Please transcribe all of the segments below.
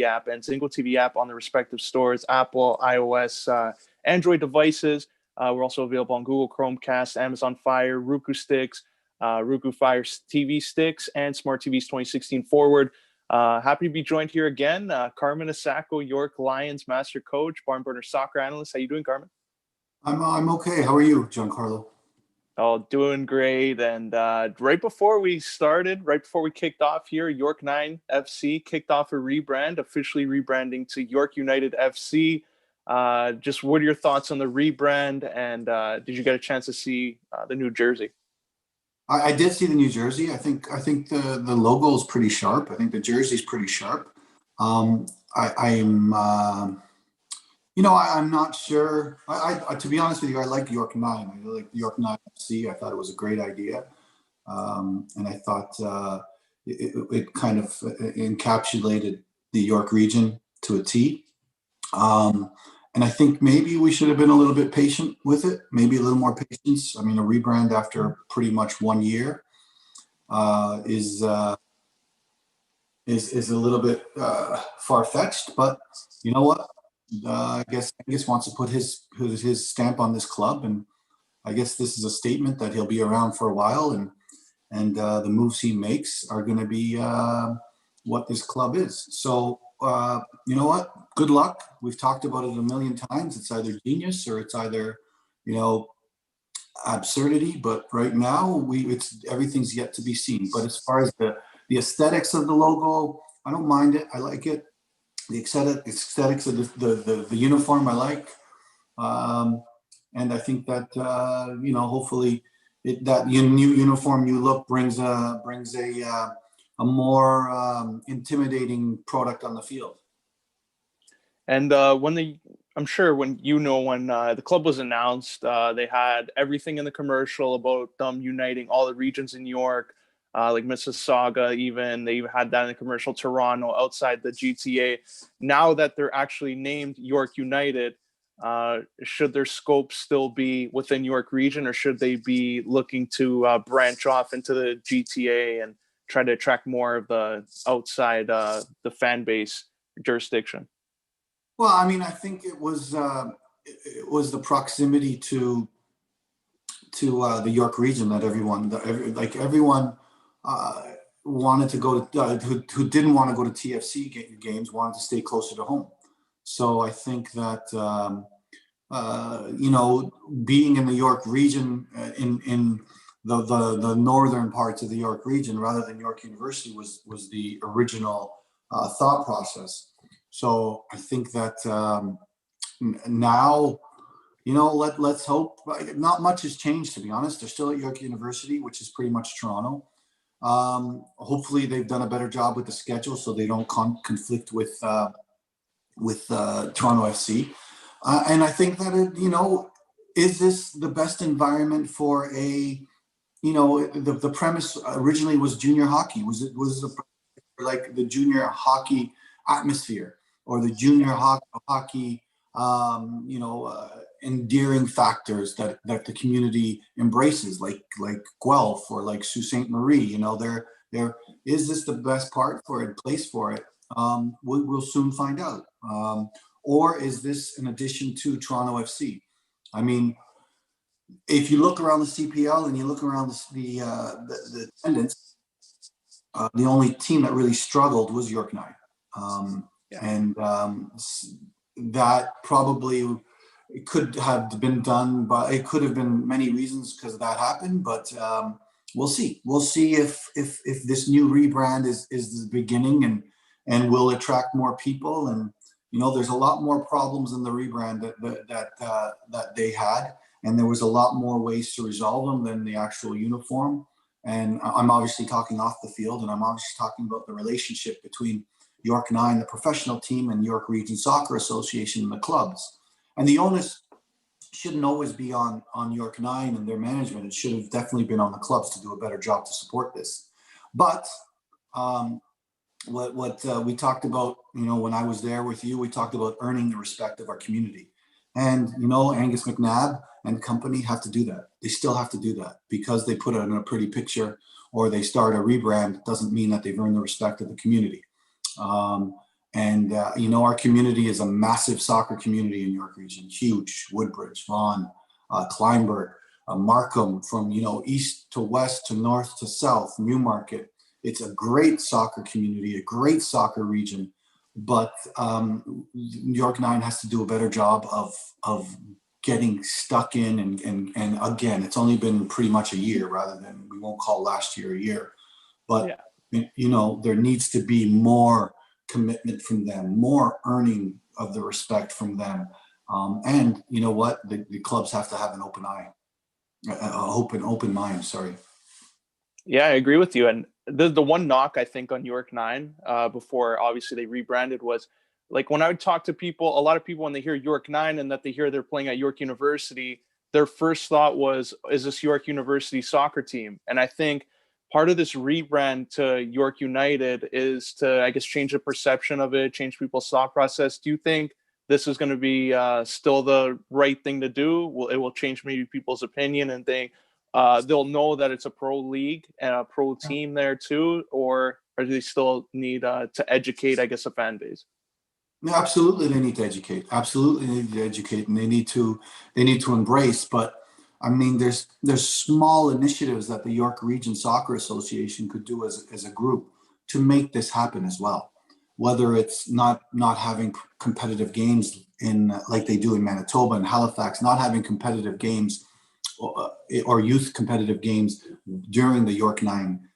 app and ZingoTV app on the respective stores, Apple, iOS, Android devices. We're also available on Google Chromecast, Amazon Fire, Roku sticks, Roku Fire TV sticks, and Smart TVs 2016 forward. Happy to be joined here again. Carmen Asako, York Lions master coach, Barn Burner soccer analyst. How you doing, Carmen? I'm okay. How are you, Giancarlo? Oh, doing great. And right before we kicked off here, York 9 FC kicked off a rebrand, officially rebranding to York United FC. Just what are your thoughts on the rebrand? And did you get a chance to see the new jersey? I did see the new jersey. I think the logo is pretty sharp. I think the jersey is pretty sharp. I'm not sure. I to be honest with you, I like York 9. I like York 9 FC. I thought it was a great idea, and I thought it kind of encapsulated the York region to a T. And I think maybe we should have been a little bit patient with it, maybe a little more patience. I mean, a rebrand after pretty much 1 year is a little bit far-fetched, but you know what? I guess Angus wants to put his stamp on this club, and I guess this is a statement that he'll be around for a while, and the moves he makes are going to be what this club is. So you know what? Good luck. We've talked about it a million times. It's either genius or it's either, absurdity. But right now, everything's yet to be seen. But as far as the aesthetics of the logo, I don't mind it. I like it. The aesthetics of the uniform, I like. And I think that hopefully that new uniform, new look brings a more intimidating product on the field. And when the club was announced, they had everything in the commercial about them uniting all the regions in New York, like Mississauga, even. They even had that in the commercial, Toronto, outside the GTA. Now that they're actually named York United, should their scope still be within York region, or should they be looking to branch off into the GTA and try to attract more of the outside the fan base jurisdiction? Well, I mean, I think it was the proximity to the York region that everyone wanted to go to, who didn't want to go to TFC games, wanted to stay closer to home. So I think that being in the York region, in the northern parts of the York region rather than York University was the original thought process. So I think that now, let's hope. Not much has changed, to be honest. They're still at York University, which is pretty much Toronto. Hopefully, they've done a better job with the schedule, so they don't conflict with Toronto FC. And I think that is this the best environment for a, the premise originally was junior hockey. Was like the junior hockey atmosphere, or the junior hockey endearing factors that the community embraces, like Guelph or like Sault Ste. Marie. There is this the best place for it? We'll soon find out. Or is this an addition to Toronto FC? I mean, if you look around the CPL and you look around the attendance, the only team that really struggled was York 9. And that probably could have been done, but it could have been many reasons because that happened. But we'll see. We'll see if this new rebrand is the beginning and will attract more people. And there's a lot more problems in the rebrand that they had, and there was a lot more ways to resolve them than the actual uniform. And I'm obviously talking off the field, and I'm obviously talking about the relationship between York 9, the professional team, and York Region Soccer Association and the clubs. And the onus shouldn't always be on York 9 and their management. It should have definitely been on the clubs to do a better job to support this. But what we talked about, when I was there with you, we talked about earning the respect of our community. And, Angus McNabb and company have to do that. They still have to do that, because they put it in a pretty picture or they start a rebrand doesn't mean that they've earned the respect of the community. And, our community is a massive soccer community in York Region, huge. Woodbridge, Vaughan, Kleinburg, Markham, from, east to west to north to south, Newmarket. It's a great soccer community, a great soccer region. But York 9 has to do a better job of getting stuck in. And again, it's only been pretty much a year, rather than, we won't call last year a year. But, there needs to be more commitment from them, more earning of the respect from them. And you know what? The clubs have to have an open eye, open mind, sorry. Yeah, I agree with you. And the one knock I think on York 9, before obviously they rebranded, was like, when I would talk to people, a lot of people, when they hear York 9 and that they hear they're playing at York University, their first thought was, is this York University soccer team? And I think part of this rebrand to York United is to, I guess, change the perception of it, change people's thought process. Do you think this is going to be still the right thing to do? It will change maybe people's opinion, and they'll know that it's a pro league and a pro team there too, or do they still need to educate, I guess, a fan base? No, absolutely, they need to educate. Absolutely, they need to educate, and they need to embrace. But I mean, there's small initiatives that the York Region Soccer Association could do as a group to make this happen as well. Whether it's not having competitive games in, like they do in Manitoba and Halifax, not having competitive games or youth competitive games during the York 9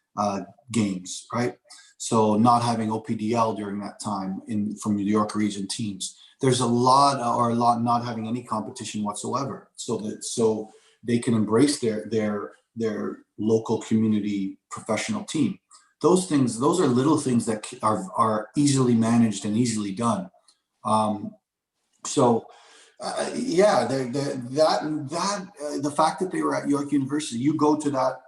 games, right? So not having OPDL during that time from the York Region teams. There's a lot not having any competition whatsoever, so they can embrace their local community professional team. Those are little things that are easily managed and easily done. The fact that they were at York University, you go to that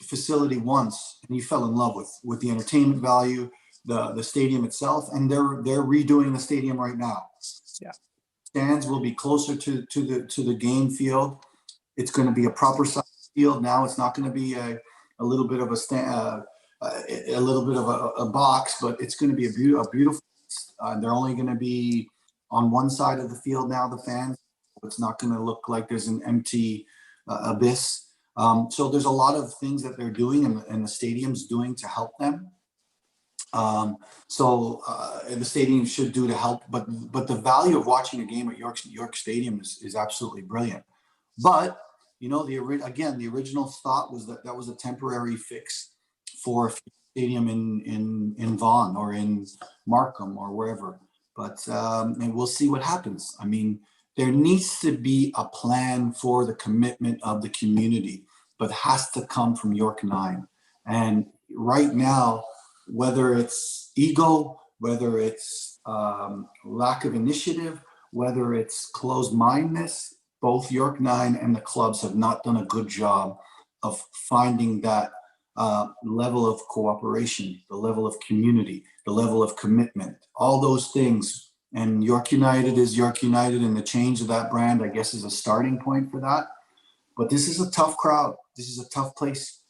facility once and you fell in love with the entertainment value, the stadium itself, and they're redoing the stadium right now. Yeah, stands will be closer to the game field. It's going to be a proper size field now. It's not going to be a little bit of a box, but it's going to be a beautiful. They're only going to be on one side of the field now, the fans. It's not going to look like there's an empty abyss. So there's a lot of things that they're doing and the stadium's doing to help them. And the stadium should do to help, but the value of watching a game at York Stadium is absolutely brilliant. But the original thought was that was a temporary fix for a stadium in Vaughan or in Markham or wherever. But and we'll see what happens. I mean, there needs to be a plan for the commitment of the community, but has to come from York 9. And right now, whether it's ego, whether it's lack of initiative, whether it's closed-mindedness, both York 9 and the clubs have not done a good job of finding that level of cooperation, the level of community, the level of commitment, all those things. And York United is York United, and the change of that brand, I guess, is a starting point for that. But this is a tough crowd. This is a tough place.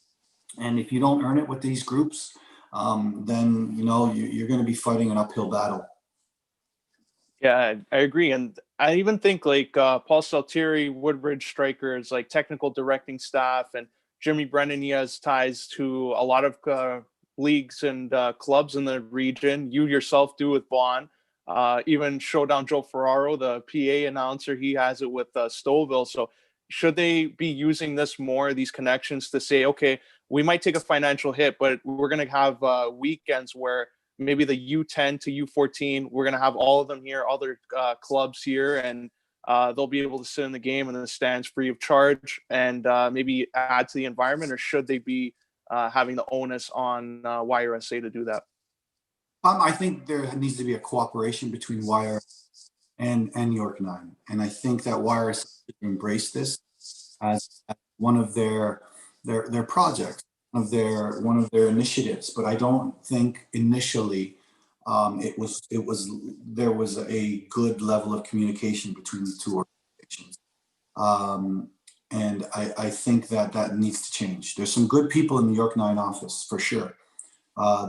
And if you don't earn it with these groups, then you're going to be fighting an uphill battle. Yeah, I agree. And I even think like Paul Saltieri, Woodbridge Strikers, like technical directing staff, and Jimmy Brennan, he has ties to a lot of leagues and clubs in the region. You yourself do with Vaughan. Even Showdown Joe Ferraro, the PA announcer, he has it with Stouffville. So should they be using this more, these connections, to say, okay, we might take a financial hit, but we're going to have weekends where maybe the U10 to U14, we're going to have all of them here, all their clubs here, and they'll be able to sit in the game in the stands free of charge, and maybe add to the environment? Or should they be having the onus on YRSA to do that? I think there needs to be a cooperation between YRSA and York 9. And I think that YRSA should embrace this as one of their projects, one of their initiatives. But I don't think initially there was a good level of communication between the two organizations. And I think that needs to change. There's some good people in the York 9 office for sure.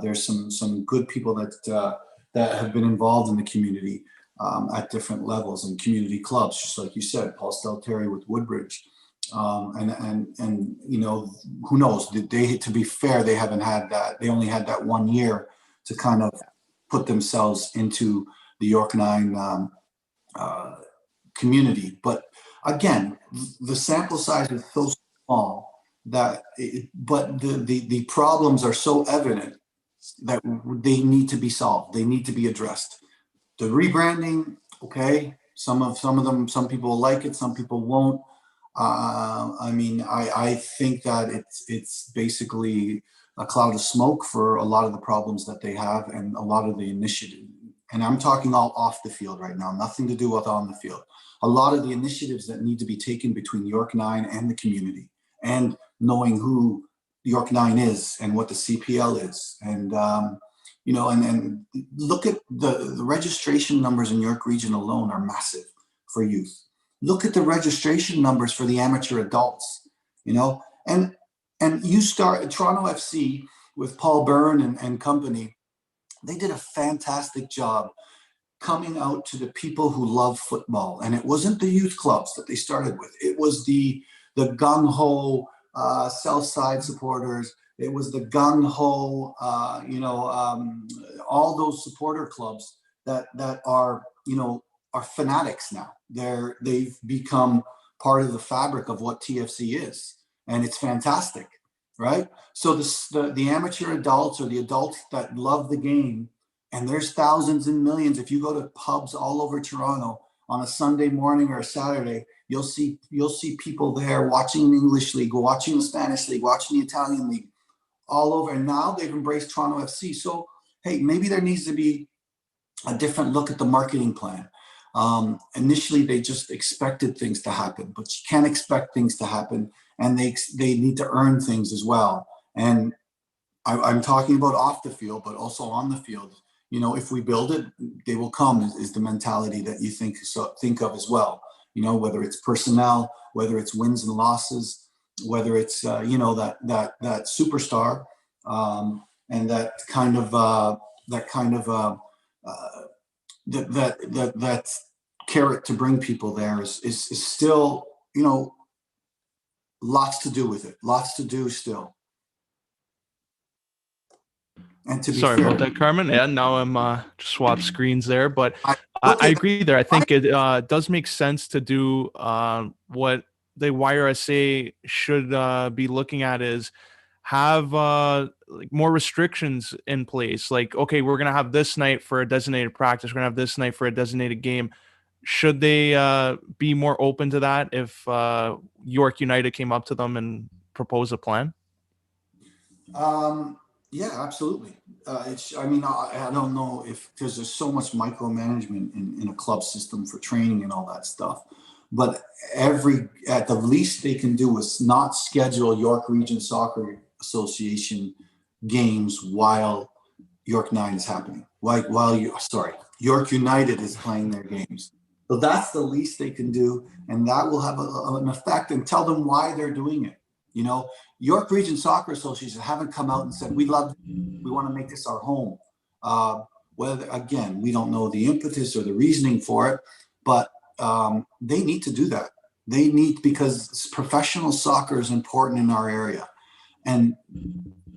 There's some good people that that have been involved in the community at different levels and community clubs, just like you said, Paul Stelteri with Woodbridge. And you know, who knows? They, to be fair, they haven't had that. They only had that 1 year to kind of put themselves into the York 9 community. But again, the sample size is so small that, but the problems are so evident that they need to be solved. They need to be addressed. The rebranding, okay, some of them, some people like it, some people won't. I mean, I think that it's basically a cloud of smoke for a lot of the problems that they have and a lot of the initiative. And I'm talking all off the field right now, nothing to do with on the field. A lot of the initiatives that need to be taken between York 9 and the community, and knowing who York 9 is and what the CPL is. And, you know, and look at the registration numbers in York Region alone are massive for youth. Look at the registration numbers for the amateur adults, you know, and you start Toronto FC with Paul Byrne and company. They did a fantastic job coming out to the people who love football. And it wasn't the youth clubs that they started with. It was the gung-ho South Side supporters. It was the gung-ho, you know, all those supporter clubs that are, you know, are fanatics now. They've become part of the fabric of what TFC is. And it's fantastic, right? So the amateur adults or the adults that love the game, and there's thousands and millions. If you go to pubs all over Toronto on a Sunday morning or a Saturday, you'll see people there watching the English League, watching the Spanish League, watching the Italian League, all over. And now they've embraced Toronto FC. So, hey, maybe there needs to be a different look at the marketing plan. Initially, they just expected things to happen, but you can't expect things to happen, and they need to earn things as well. And I'm talking about off the field, but also on the field. You know, if we build it, they will come, is the mentality that you think of as well. You know, whether it's personnel, whether it's wins and losses, whether it's you know, that superstar, and that carrot to bring people there is still, you know, lots to do with it. Lots to do still. And to be Sorry fair, about that, Carmen. Yeah, now I'm just swap screens there, but look I at- agree there. I think it does make sense to do what the YRSA should be looking at is have like more restrictions in place. Like, okay, we're gonna have this night for a designated practice. We're gonna have this night for a designated game. Should they be more open to that if York United came up to them and proposed a plan? Yeah, absolutely. I mean, I don't know if, because there's so much micromanagement in a club system for training and all that stuff. But at the least they can do is not schedule York Region Soccer Association games while York 9 is happening. York United is playing their games. So that's the least they can do, and that will have an effect. And tell them why they're doing it. You know, York Region Soccer Association haven't come out and said, we want to make this our home. Whether, again, we don't know the impetus or the reasoning for it, but they need to do that. They need, because professional soccer is important in our area. And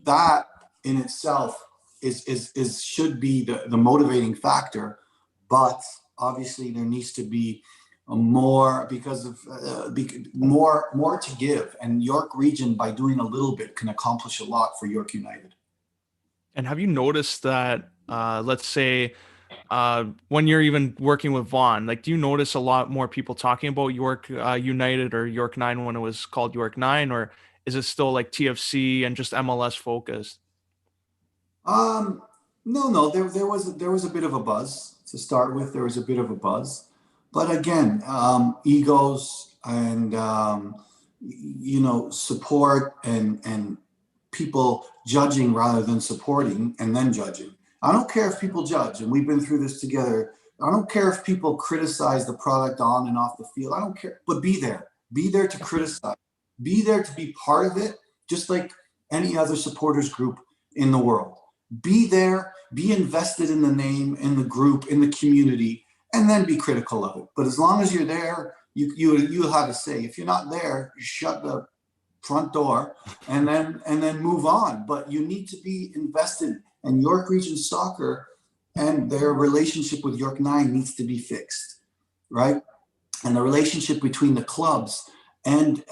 that in itself should be the motivating factor. But obviously there needs to be more, because of more to give, and York Region, by doing a little bit, can accomplish a lot for York United. And have you noticed that let's say when you're even working with Vaughn, like, do you notice a lot more people talking about York United or York 9 when it was called York 9, or is it still like TFC and just MLS focused? No, there was a bit of a buzz to start with. There was a bit of a buzz, but again, egos and you know, support and people judging rather than supporting and then judging. I don't care if people judge, and we've been through this together. I don't care if people criticize the product on and off the field. I don't care, but be there to criticize, be there to be part of it, just like any other supporters group in the world. be there, be invested in the name, in the group, in the community, and then be critical of it. But as long as you're there, you have a say. If you're not there, shut the front door and then move on. But you need to be invested. And York Region Soccer and their relationship with York 9 needs to be fixed, right? And the relationship between the clubs and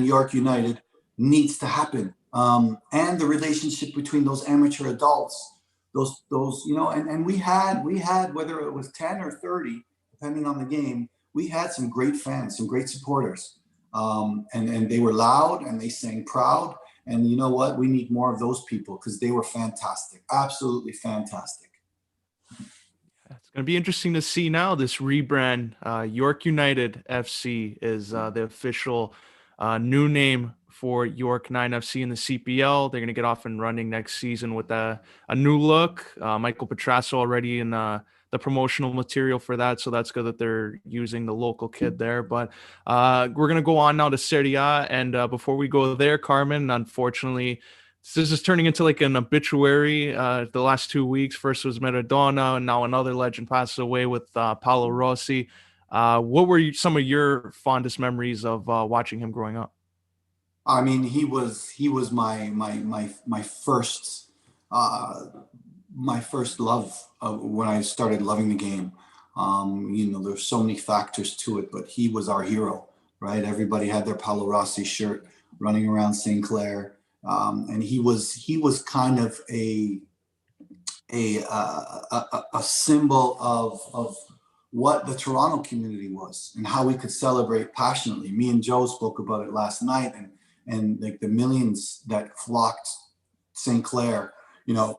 York United needs to happen. And the relationship between those amateur adults, those and we had whether it was 10 or 30, depending on the game, we had some great fans, some great supporters, and they were loud and they sang proud. And you know what? We need more of those people because they were fantastic, absolutely fantastic. It's going to be interesting to see now this rebrand. York United FC is the official new name for York 9 FC in the CPL. They're going to get off and running next season with a new look. Michael Petrasso already in the promotional material for that, so that's good that they're using the local kid there. But we're going to go on now to Serie A, and before we go there, Carmen, unfortunately, this is turning into like an obituary. The last 2 weeks, first was Maradona, and now another legend passes away with Paolo Rossi. What were some of your fondest memories of watching him growing up? I mean, he was my first my first love of when I started loving the game. There's so many factors to it, but he was our hero, right? Everybody had their Paolo Rossi shirt running around St. Clair, and he was kind of a symbol of what the Toronto community was and how we could celebrate passionately. Me and Joe spoke about it last night, and like the millions that flocked St. Clair.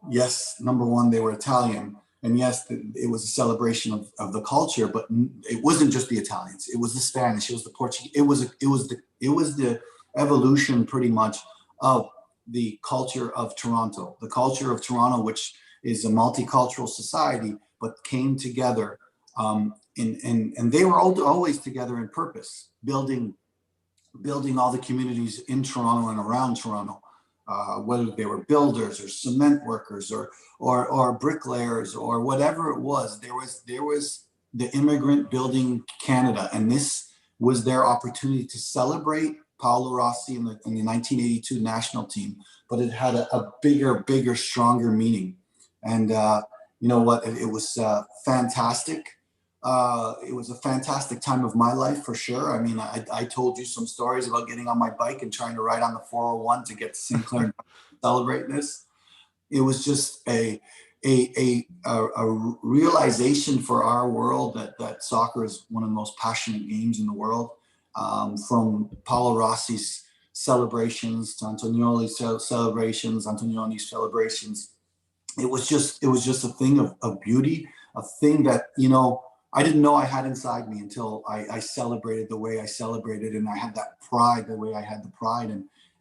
Yes, number one, they were Italian, and yes, it was a celebration of the culture, but it wasn't just the Italians. It was the Spanish. It was the Portuguese. It was the evolution, pretty much, of the culture of Toronto. The culture of Toronto, which is a multicultural society, but came together, and they were always together in purpose, building all the communities in Toronto and around Toronto, whether they were builders or cement workers or bricklayers or whatever it was. There was the immigrant building Canada, and this was their opportunity to celebrate Paolo Rossi in the 1982 national team, but it had a bigger, stronger meaning. And you know what? It was fantastic. It was a fantastic time of my life, for sure. I mean, I told you some stories about getting on my bike and trying to ride on the 401 to get to Sinclair and celebrate this. It was just a realization for our world that soccer is one of the most passionate games in the world. From Paolo Rossi's celebrations to Antonioni's celebrations, it was just a thing of beauty, a thing that I didn't know I had inside me until I celebrated the way I celebrated, and I had that pride the way I had the pride.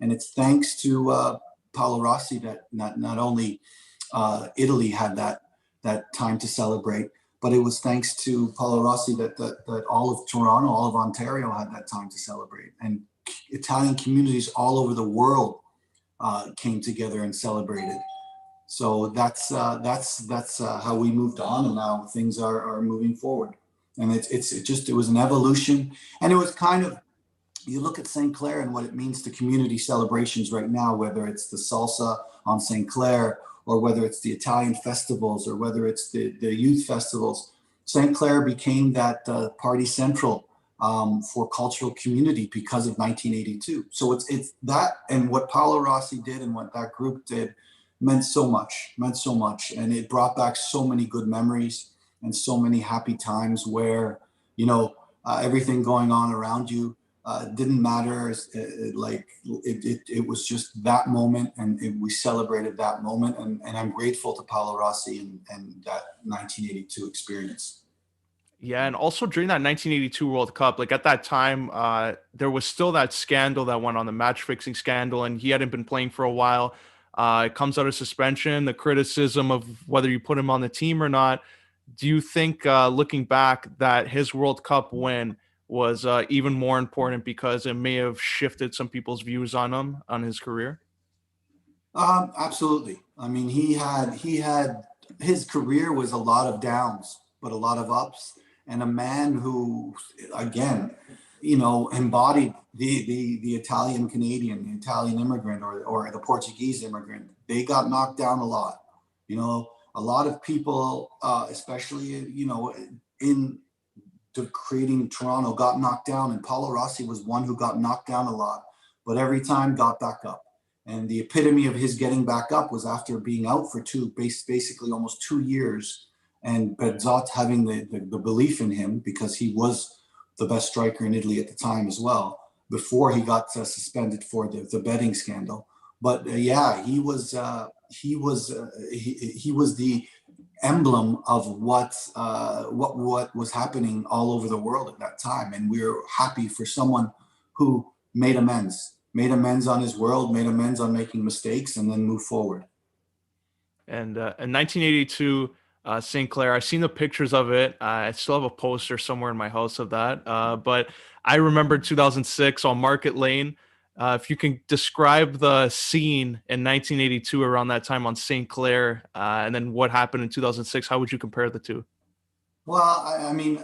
And it's thanks to Paolo Rossi that not only Italy had that time to celebrate, but it was thanks to Paolo Rossi that all of Toronto, all of Ontario had that time to celebrate, and Italian communities all over the world came together and celebrated. So that's how we moved on, and now things are moving forward. And it was an evolution, and it was kind of, you look at St. Clair and what it means to community celebrations right now, whether it's the salsa on St. Clair, or whether it's the Italian festivals, or whether it's the youth festivals. St. Clair became that party central for cultural community because of 1982. So it's that, and what Paolo Rossi did and what that group did meant so much, and it brought back so many good memories and so many happy times where everything going on around you didn't matter. It was just that moment, and we celebrated that moment, and I'm grateful to Paolo Rossi and that 1982 experience. Yeah, and also during that 1982 World Cup, like at that time, there was still that scandal that went on, the match fixing scandal, and he hadn't been playing for a while. It comes out of suspension, the criticism of whether you put him on the team or not. Do you think, looking back, that his World Cup win was even more important because it may have shifted some people's views on him, on his career? Absolutely. I mean, he had his career was a lot of downs, but a lot of ups, and a man who, again, embodied the Italian Canadian, the Italian immigrant, or the Portuguese immigrant. They got knocked down a lot. A lot of people, especially in creating Toronto, got knocked down, and Paulo Rossi was one who got knocked down a lot, but every time got back up. And the epitome of his getting back up was after being out for basically almost 2 years, and Bezzot having the belief in him because he was the best striker in Italy at the time as well, before he got suspended for the betting scandal. But yeah, he was the emblem of what was happening all over the world at that time, and we're happy for someone who made amends on his world, made amends on making mistakes, and then move forward. And in 1982, St. Clair, I've seen the pictures of it. I still have a poster somewhere in my house of that. But I remember 2006 on Market Lane. If you can describe the scene in 1982 around that time on St. Clair, and then what happened in 2006, how would you compare the two? Well, I mean,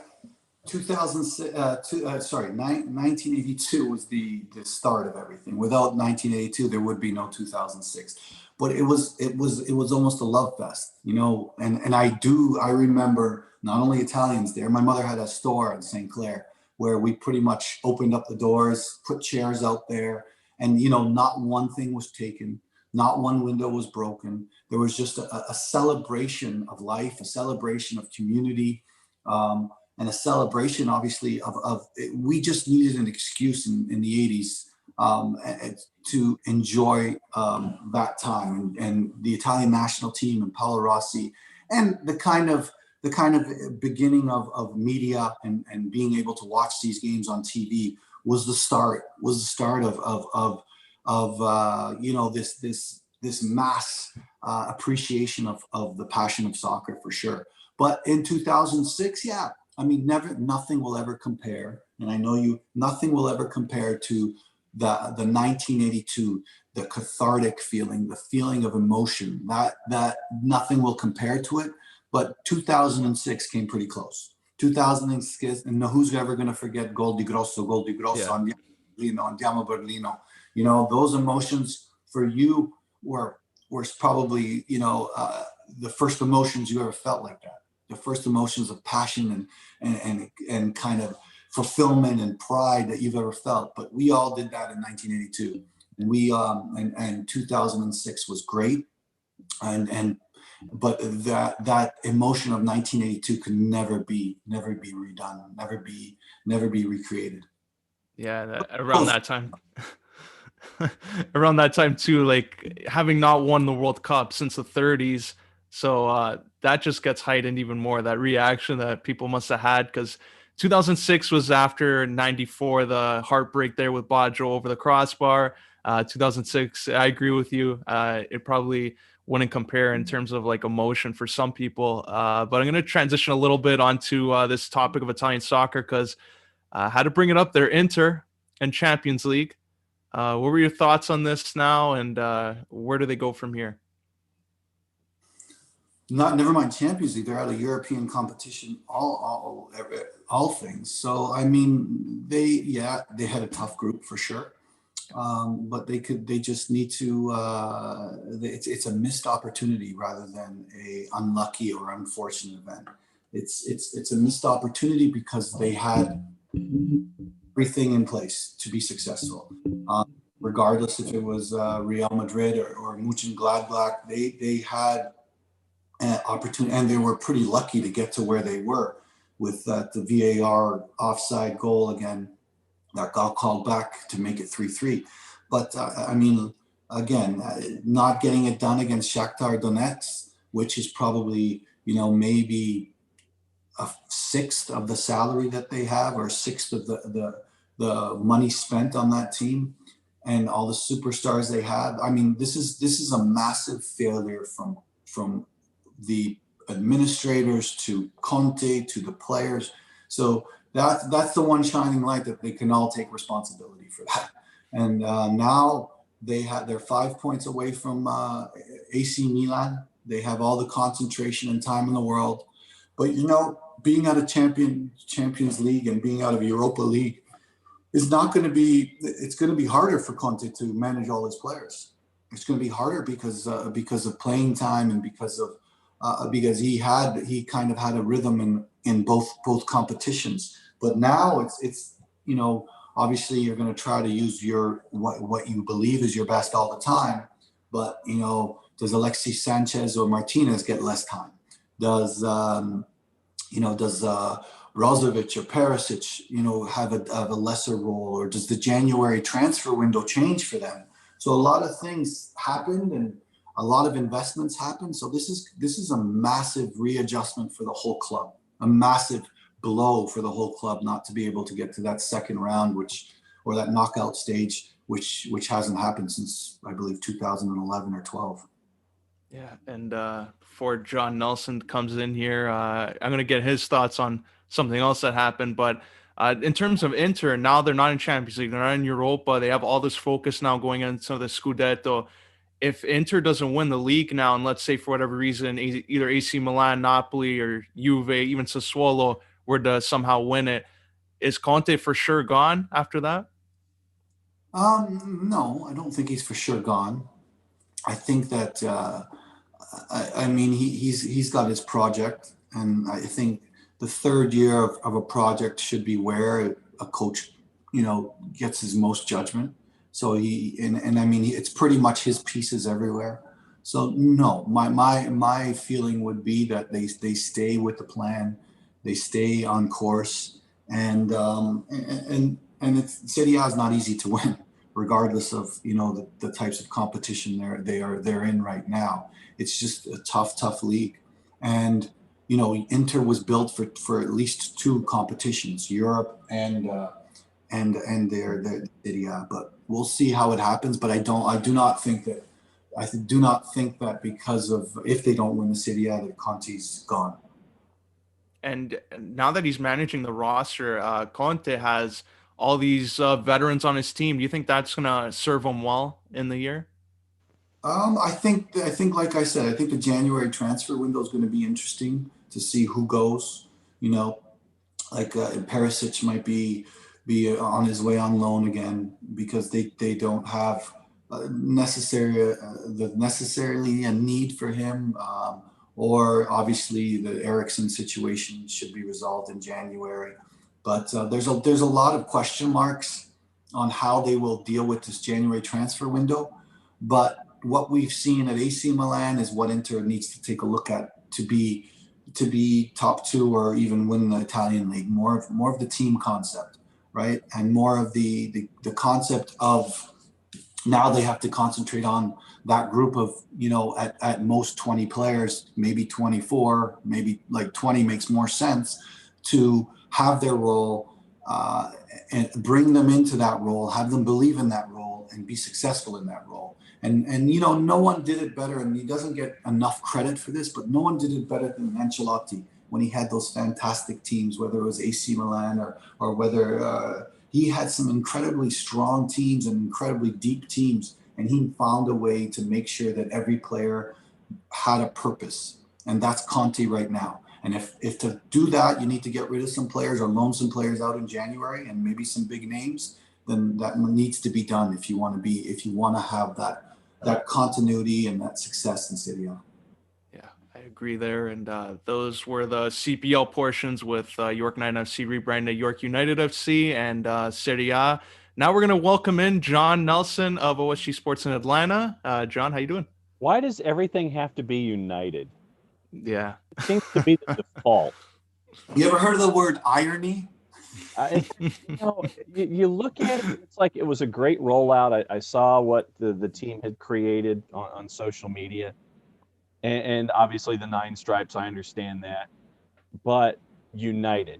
2006, 1982 was the start of everything. Without 1982, there would be no 2006. But it was almost a love fest, and I remember not only Italians there. My mother had a store in St. Clair where we pretty much opened up the doors, put chairs out there, and not one thing was taken, not one window was broken. There was just a celebration of life, a celebration of community, and a celebration, obviously, of we just needed an excuse in the 80s, to enjoy that time, and the Italian national team and Paolo Rossi, and the kind of beginning of media, and being able to watch these games on TV was the start of this mass appreciation of the passion of soccer, for sure. But in 2006, yeah, I mean, nothing will ever compare, and I know nothing will ever compare to the 1982, the cathartic feeling, the feeling of emotion. That nothing will compare to it. But 2006 came pretty close. 2006, and who's ever going to forget Gol di Grosso, Yeah. Andiamo Berlino. Those emotions for you were probably the first emotions you ever felt like that. The first emotions of passion and kind of fulfillment and pride that you've ever felt. But we all did that in 1982, and and 2006 was great, and but that emotion of 1982 could never be redone, never be recreated. Yeah, around that time. Around that time too, like having not won the World Cup since the 30s. So that just gets heightened even more. That reaction that people must have had, because 2006 was after 94, the heartbreak there with Baggio over the crossbar. 2006, I agree with you. It probably wouldn't compare in terms of like emotion for some people. But I'm going to transition a little bit onto this topic of Italian soccer, because I had to bring it up there. Inter and Champions League. What were your thoughts on this now, and where do they go from here? Not never mind Champions League. They're out of European competition. All things. So I mean, they had a tough group for sure, but they just need to. It's a missed opportunity rather than a unlucky or unfortunate event. It's a missed opportunity because they had everything in place to be successful. Regardless if it was Real Madrid or Mönchengladbach, they had opportunity, and they were pretty lucky to get to where they were with the VAR offside goal again that got called back to make it 3-3. But I mean, again, not getting it done against Shakhtar Donetsk, which is probably maybe a sixth of the salary that they have, or a sixth of the money spent on that team, and all the superstars they have. I mean, this is a massive failure from the administrators to Conte to the players. So that's the one shining light, that they can all take responsibility for that. And now they're 5 points away from AC Milan. They have all the concentration and time in the world. But being out of Champions League and being out of Europa League is not going to be. It's going to be harder for Conte to manage all his players. It's going to be harder because of playing time and because he kind of had a rhythm in both competitions. But now it's obviously you're going to try to use your what you believe is your best all the time. But does Alexis Sanchez or Martinez get less time? Does Brozovic or Perisic, have a lesser role, or does the January transfer window change for them? So a lot of things happened, and a lot of investments happened. So this is a massive readjustment for the whole club, a massive blow for the whole club not to be able to get to that second round, or that knockout stage, which hasn't happened since I believe 2011 or 12. Yeah, and before John Nelson comes in here, I'm going to get his thoughts on something else that happened. But in terms of Inter, now they're not in Champions League, they're not in Europa. They have all this focus now going into the Scudetto. If Inter doesn't win the league now, and let's say for whatever reason, either AC Milan, Napoli, or Juve, even Sassuolo were to somehow win it, is Conte for sure gone after that? No, I don't think he's for sure gone. I think that I mean he's got his project, and I think the third year of a project should be where a coach, gets his most judgment. So and I mean it's pretty much his pieces everywhere. So no, my feeling would be that they stay with the plan, they stay on course, and Serie A is not easy to win, regardless of the types of competition they're in right now. It's just a tough league, and Inter was built for at least two competitions, Europe and their Serie A. But we'll see how it happens. But I do not think that because of if they don't win the Serie A, that Conte's gone. And now that he's managing the roster, Conte has all these veterans on his team. Do you think that's going to serve him well in the year? I think, like I said, I think the January transfer window is going to be interesting to see who goes. You know, like Perisic might be on his way on loan again because they don't have necessarily a need for him. Or obviously the Ericsson situation should be resolved in January. But there's a lot of question marks on how they will deal with this January transfer window. But what we've seen at AC Milan is what Inter needs to take a look at to be top two or even win the Italian league. More of the team concept, right, and more of the concept of now they have to concentrate on that group of at most 20 players, maybe 24, maybe like 20 makes more sense to have their role, and bring them into that role, have them believe in that role and be successful in that role. And no one did it better, and he doesn't get enough credit for this, but no one did it better than Ancelotti when he had those fantastic teams, whether it was AC Milan or whether he had some incredibly strong teams and incredibly deep teams, and he found a way to make sure that every player had a purpose, and that's Conte right now. And if to do that, you need to get rid of some players or loan some players out in January and maybe some big names, then that needs to be done if you want to have that continuity and that success in Serie A. Yeah, I agree there. And those were the CPL portions with York 9 FC rebranded York United FC and Serie A. Now we're going to welcome in John Nelson of OSG Sports in Atlanta. John, how you doing? Why does everything have to be united? Yeah. It seems to be the default. You ever heard of the word irony? You look at it, it's like it was a great rollout. I saw what the team had created on social media, and obviously the 9 stripes, I understand that. But united.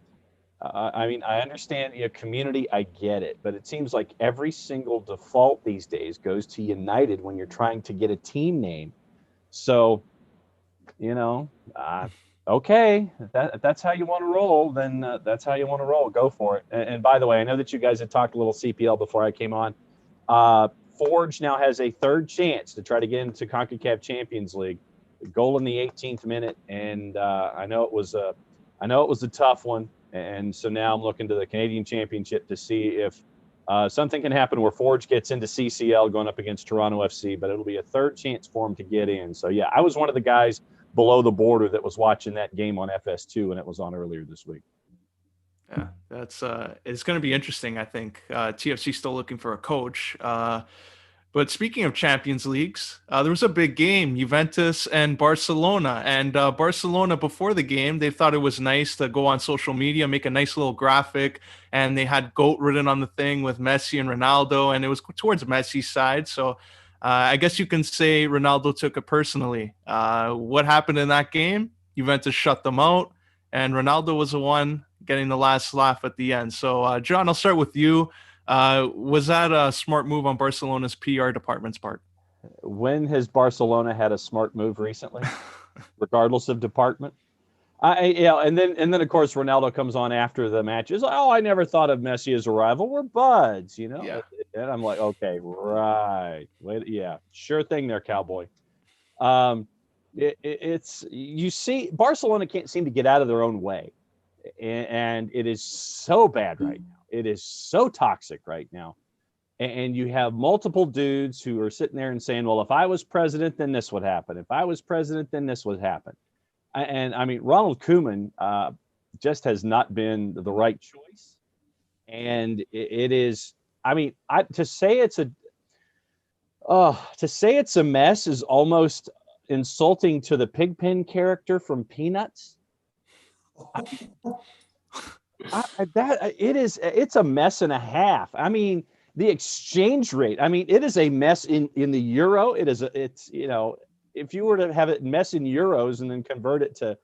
I mean, I understand community, I get it, but it seems like every single default these days goes to united when you're trying to get a team name. So, okay, that's how you want to roll, then that's how you want to roll. Go for it. And by the way, I know that you guys had talked a little CPL before I came on. Forge now has a third chance to try to get into CONCACAF Champions League. Goal in the 18th minute, and I know it was a tough one. And so now I'm looking to the Canadian Championship to see if something can happen where Forge gets into CCL going up against Toronto FC, but it'll be a third chance for him to get in. So yeah, I was one of the guys below the border that was watching that game on FS2 when it was on earlier this week. Yeah, that's it's going to be interesting. I think TFC still looking for a coach. But speaking of Champions Leagues, there was a big game, Juventus and Barcelona. And Barcelona, before the game, they thought it was nice to go on social media, make a nice little graphic, and they had GOAT written on the thing with Messi and Ronaldo, and it was towards Messi's side. So I guess you can say Ronaldo took it personally. What happened in that game? Juventus shut them out, and Ronaldo was the one getting the last laugh at the end. So, John, I'll start with you. Was that a smart move on Barcelona's PR department's part? When has Barcelona had a smart move recently, regardless of department? And then of course Ronaldo comes on after the match. Is like, oh, I never thought of Messi as a rival. We're buds, you know. Yeah. And I'm like, okay, right, wait, yeah, sure thing, there, cowboy. It's you see, Barcelona can't seem to get out of their own way, and it is so bad right now. It is so toxic right now. And you have multiple dudes who are sitting there and saying, well, if I was president, then this would happen. If I was president, then this would happen. And I mean, Ronald Koeman just has not been the right choice. And it is, I mean, to say it's a mess is almost insulting to the Pigpen character from Peanuts. It's a mess and a half. I mean, the exchange rate, I mean, it is a mess in the euro. It's you know, if you were to have it mess in euros and then convert it to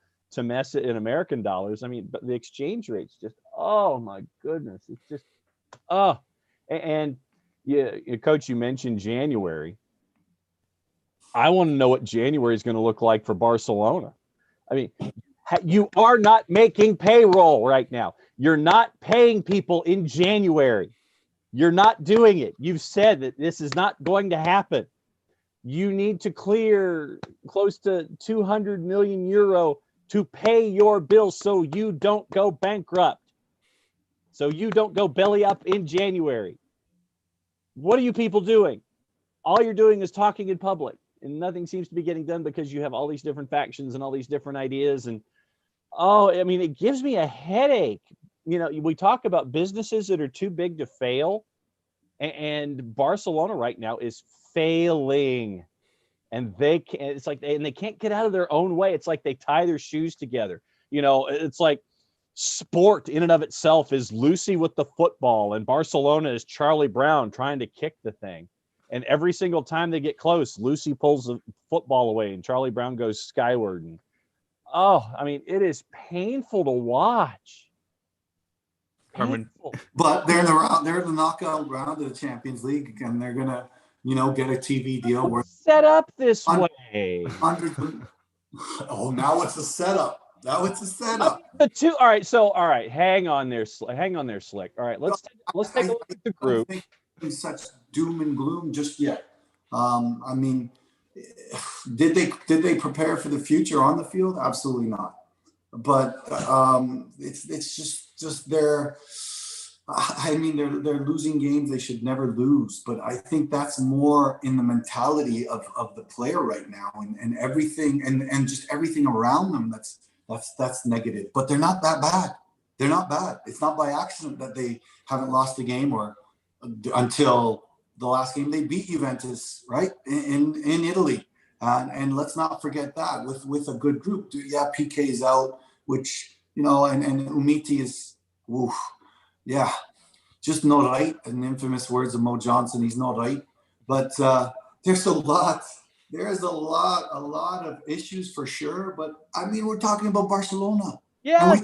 mess it in American dollars, I mean, but the exchange rate's just, oh my goodness, it's just, and yeah, Coach, you mentioned January. I want to know what January is going to look like for Barcelona. I mean, you are not making payroll right now. You're not paying people in January. You're not doing it. You've said that this is not going to happen. You need to clear close to 200 million euro to pay your bills so you don't go bankrupt. So you don't go belly up in January. What are you people doing? All you're doing is talking in public, and nothing seems to be getting done because you have all these different factions and all these different ideas. And I mean, it gives me a headache. You know, we talk about businesses that are too big to fail, and Barcelona right now is failing, and they can't get out of their own way. It's like they tie their shoes together. You know, it's like sport in and of itself is Lucy with the football, and Barcelona is Charlie Brown trying to kick the thing. And every single time they get close, Lucy pulls the football away and Charlie Brown goes skyward. And I mean, it is painful to watch. Painful. But they're in the knockout round of the Champions League, and they're gonna, you know, get a TV deal where set up this way. Now it's a setup. All right. Hang on there, Slick. All right, let's take a look at the group. I don't think it's such doom and gloom just yet. I mean, did they prepare for the future on the field? Absolutely not. But it's just they're losing games they should never lose. But I think that's more in the mentality of the player right now, and everything and just everything around them that's negative. But they're not that bad. They're not bad. It's not by accident that they haven't lost a game or until the last game they beat Juventus, right, in Italy. And let's not forget that with a good group. Yeah, PK's out, which, you know, and Umiti is, just not right. In infamous words of Mo Johnson, he's not right. But there's a lot of issues for sure. But I mean, we're talking about Barcelona. Yeah.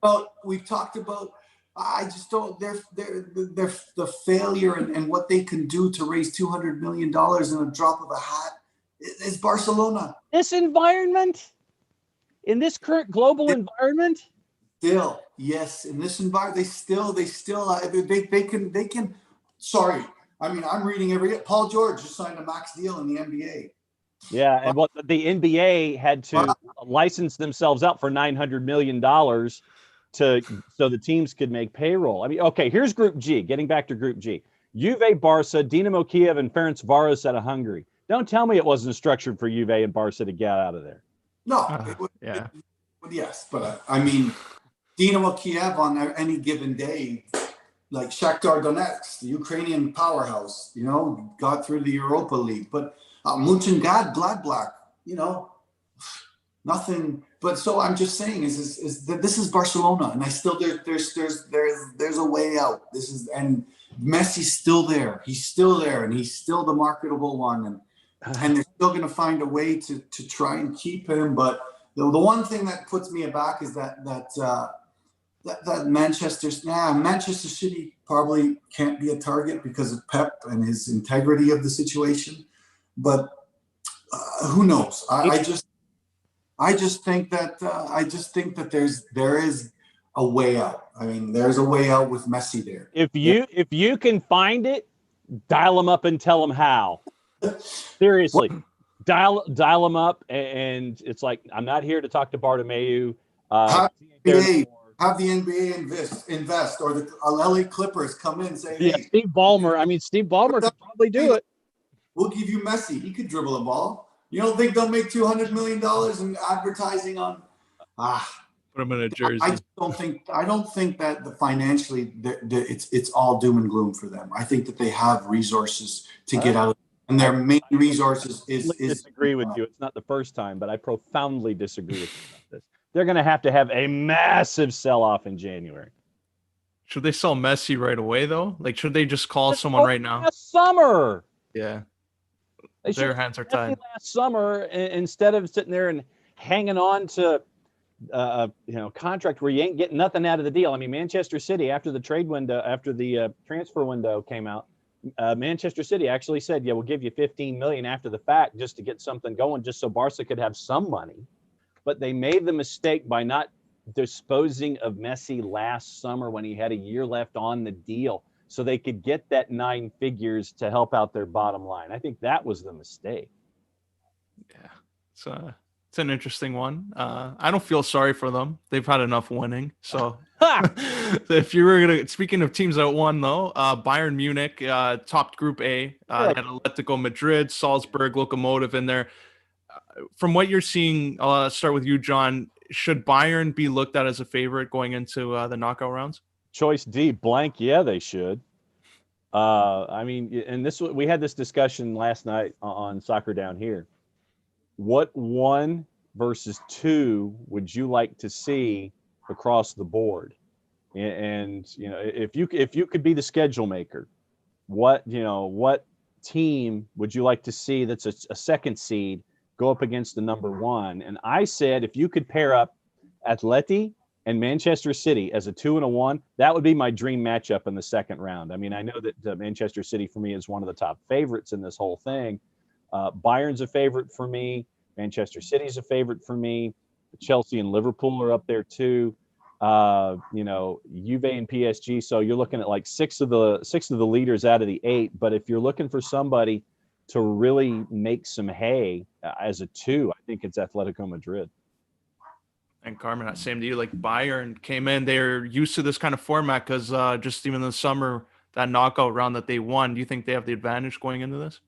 And we've talked about. I just don't. They're the failure and what they can do to raise $200 million in a drop of a hat. Is Barcelona. This environment, in this current global environment. Still, yes, in this environment, they can. Sorry, I mean, I'm reading Paul George just signed a max deal in the NBA. Yeah, and what the NBA had to license themselves out for $900 million so the teams could make payroll. I mean, okay, here's Group G. Getting back to Group G: Juve, Barca, Dinamo Kiev, and Ferencvaros out of Hungary. Don't tell me it wasn't structured for Juve and Barca to get out of there. No, yeah. Yes, but I mean, Dinamo Kiev on any given day, like Shakhtar Donetsk, the Ukrainian powerhouse, you know, got through the Europa League. But Mönchengladbach, you know, nothing. But so I'm just saying is that this is Barcelona, and I still there's a way out. And Messi's still there. He's still there, and he's still the marketable one, and they're still going to find a way to try and keep him. But the one thing that puts me aback is that Manchester City probably can't be a target because of Pep and his integrity of the situation. But who knows? I just think that there is a way out. I mean, there's a way out with Messi there. If you can find it, dial them up and tell them how. Seriously, dial them up, and it's like, I'm not here to talk to Bartomeu. Have the NBA invest, or the LA Clippers come in and say, yeah, hey, Steve Ballmer could probably do it. We'll give you Messi. He could dribble a ball. You don't think they'll make $200 million in advertising on? Put him in a jersey. I don't think that financially it's all doom and gloom for them. I think that they have resources to get out of it. And their main resources is disagree with you. It's not the first time, but I profoundly disagree with you about this. They're going to have a massive sell-off in January. Should they sell Messi right away, though? Like, should they just call someone right now? Last summer. Yeah. Their hands are tied. Last summer, instead of sitting there and hanging on to contract where you ain't getting nothing out of the deal. I mean, Manchester City, after the transfer window came out, Manchester City actually said, yeah, we'll give you $15 million after the fact just to get something going, just so Barca could have some money. But they made the mistake by not disposing of Messi last summer when he had a year left on the deal, so they could get that 9 figures to help out their bottom line. I think that was the mistake. Yeah, it's an interesting one. I don't feel sorry for them. They've had enough winning. So if you were speaking of teams that won, though, Bayern Munich topped Group A. They had Atletico Madrid, Salzburg, Lokomotiv in there. From what you're seeing, I'll start with you, John. Should Bayern be looked at as a favorite going into the knockout rounds? Choice D, blank. Yeah, they should. I mean, and we had this discussion last night on Soccer Down Here. What 1 versus 2 would you like to see across the board? And if you could be the schedule maker, what team would you like to see that's a second seed go up against the number 1? And I said, if you could pair up Atleti and Manchester City as a 2 and a 1, that would be my dream matchup in the second round. I mean, I know that Manchester City for me is one of the top favorites in this whole thing. Bayern's a favorite for me. Manchester City's a favorite for me. Chelsea and Liverpool are up there too. Juve and PSG. So you're looking at like six of the leaders out of the 8. But if you're looking for somebody to really make some hay as a 2, I think it's Atletico Madrid. And Carmen, same to you. Like, Bayern came in, they're used to this kind of format because just even in the summer, that knockout round that they won, do you think they have the advantage going into this?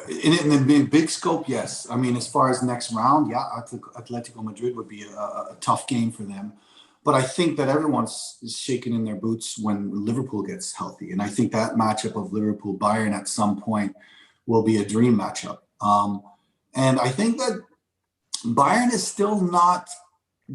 In the big scope, yes. I mean, as far as next round, yeah, Atletico Madrid would be a tough game for them. But I think that everyone's shaking in their boots when Liverpool gets healthy. And I think that matchup of Liverpool-Bayern at some point will be a dream matchup. And I think that Bayern is still not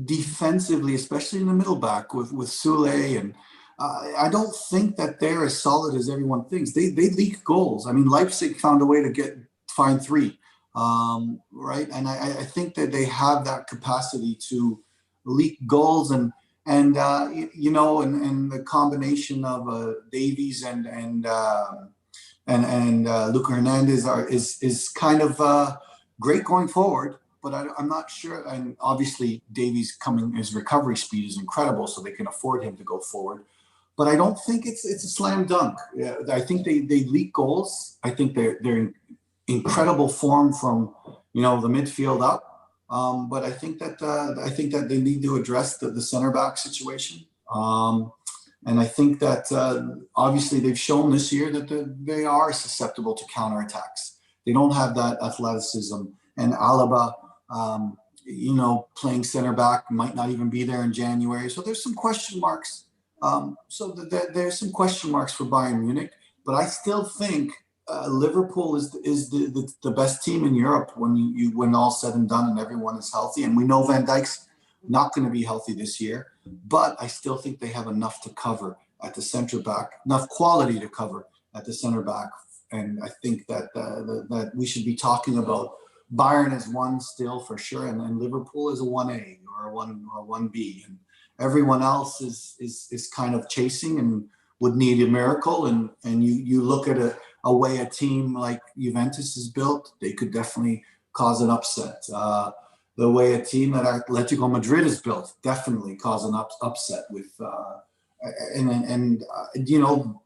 defensively, especially in the middle back with Sule, and I don't think that they're as solid as everyone thinks. They leak goals. I mean, Leipzig found a way to find 3, right? And I think that they have that capacity to leak goals, and the combination of Davies and Luka Hernandez is kind of great going forward. But I'm not sure. And obviously, Davies his recovery speed is incredible, so they can afford him to go forward. but I don't think it's a slam dunk. Yeah, I think they leak goals. I think they're in incredible form from the midfield up. But I think that they need to address the center back situation. And I think that obviously they've shown this year that they are susceptible to counterattacks. They don't have that athleticism, and Alaba, playing center back might not even be there in January. So there's some question marks. There's some question marks for Bayern Munich, but I still think Liverpool is the best team in Europe when all's said and done and everyone is healthy. And we know Van Dijk's not going to be healthy this year, but I still think they have enough to cover at the center back, enough quality to cover at the center back. And I think that we should be talking about Bayern as one still for sure, and Liverpool as a 1A or a 1B, and everyone else is kind of chasing and would need a miracle. And you look at a way a team like Juventus is built, they could definitely cause an upset. The way a team that Atletico Madrid is built definitely cause an upset with,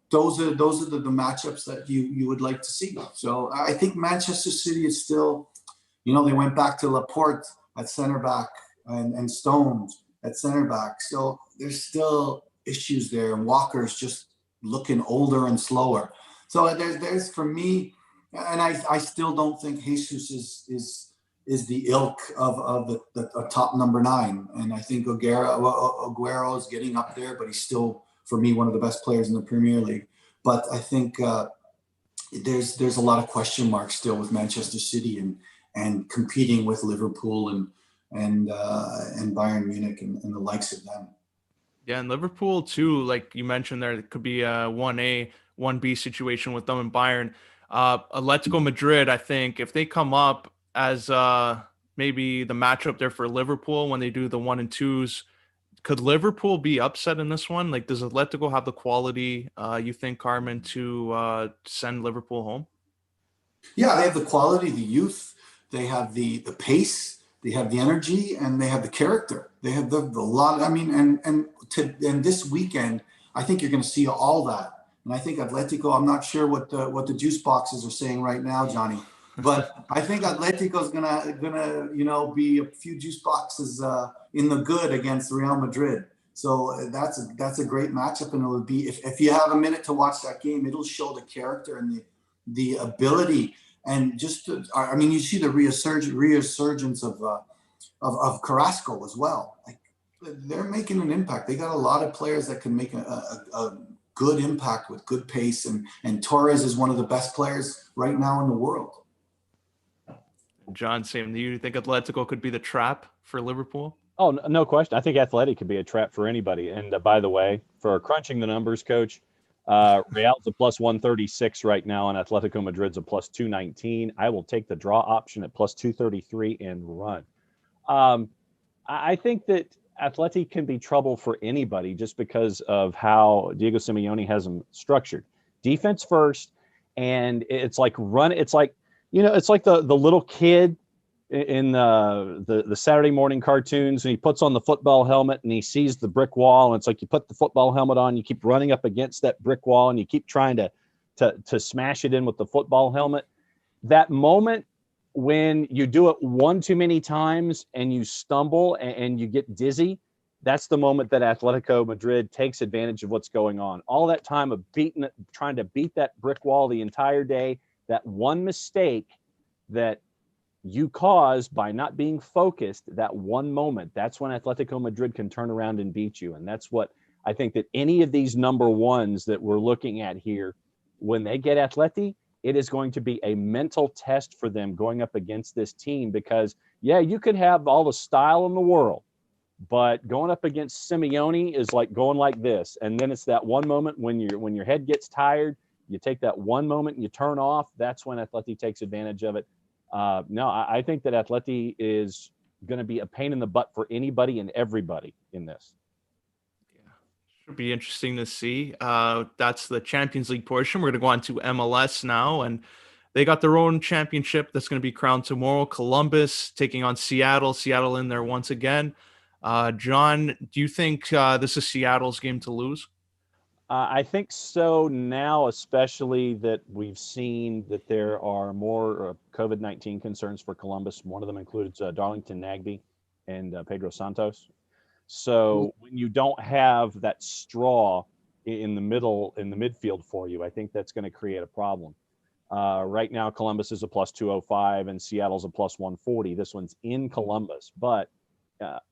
those are the matchups that you would like to see. So I think Manchester City is still, they went back to Laporte at center back and Stones at center back. So there's still issues there, and Walker's just looking older and slower. So there's for me, and I still don't think Jesus is the ilk of the top number 9. And I think Aguero is getting up there, but he's still, for me, one of the best players in the Premier League. But I think there's a lot of question marks still with Manchester City and competing with Liverpool and Bayern Munich and the likes of them. Yeah, and Liverpool too, like you mentioned there, it could be a 1A, 1B situation with them and Bayern. Atletico Madrid, I think, if they come up as maybe the matchup there for Liverpool when they do the 1 and 2s, could Liverpool be upset in this one? Like, does Atletico have the quality, you think, Carmen, to send Liverpool home? Yeah, they have the quality, the youth, they have the pace, they have the energy, and they have the character. They have the lot. I mean, and this weekend, I think you're going to see all that. And I think Atletico, I'm not sure what the juice boxes are saying right now, Johnny, but I think Atletico is gonna be a few juice boxes in the good against Real Madrid. So that's a great matchup, and it'll be, if you have a minute to watch that game, it'll show the character and the ability, and just you see the resurgence of Carrasco as well. Like, they're making an impact. They got a lot of players that can make a good impact with good pace, and Torres is one of the best players right now in the world. John, same to you. You think Atletico could be the trap for Liverpool? Oh, no question. I think Athletic could be a trap for anybody. And by the way, for crunching the numbers, Coach, Real's a plus 136 right now, and Atletico Madrid's a plus 219. I will take the draw option at plus 233 and run. I think that Atleti can be trouble for anybody just because of how Diego Simeone has them structured. Defense first, and it's like run. It's like, it's like the little kid in the Saturday morning cartoons, and he puts on the football helmet and he sees the brick wall, and it's like you put the football helmet on, you keep running up against that brick wall, and you keep trying to smash it in with the football helmet. That moment when you do it one too many times and you stumble and you get dizzy, that's the moment that Atletico Madrid takes advantage of what's going on. All that time of trying to beat that brick wall the entire day, that one mistake that you cause by not being focused, that one moment, that's when Atletico Madrid can turn around and beat you. And that's what I think that any of these number ones that we're looking at here, when they get Atleti, it is going to be a mental test for them going up against this team, because, yeah, you could have all the style in the world, but going up against Simeone is like going like this. And then it's that one moment when your head gets tired, you take that one moment and you turn off. That's when Atleti takes advantage of it. I think that Atleti is going to be a pain in the butt for anybody and everybody in this. Yeah, should be interesting to see. That's the Champions League portion. We're going to go on to MLS now, and they got their own championship that's going to be crowned tomorrow. Columbus taking on Seattle. Seattle in there once again. John, do you think this is Seattle's game to lose? I think so now, especially that we've seen that there are more COVID-19 concerns for Columbus. One of them includes Darlington Nagbe and Pedro Santos. So when you don't have that straw in the midfield for you, I think that's going to create a problem. Right now, Columbus is a plus 205 and Seattle's a plus 140. This one's in Columbus, but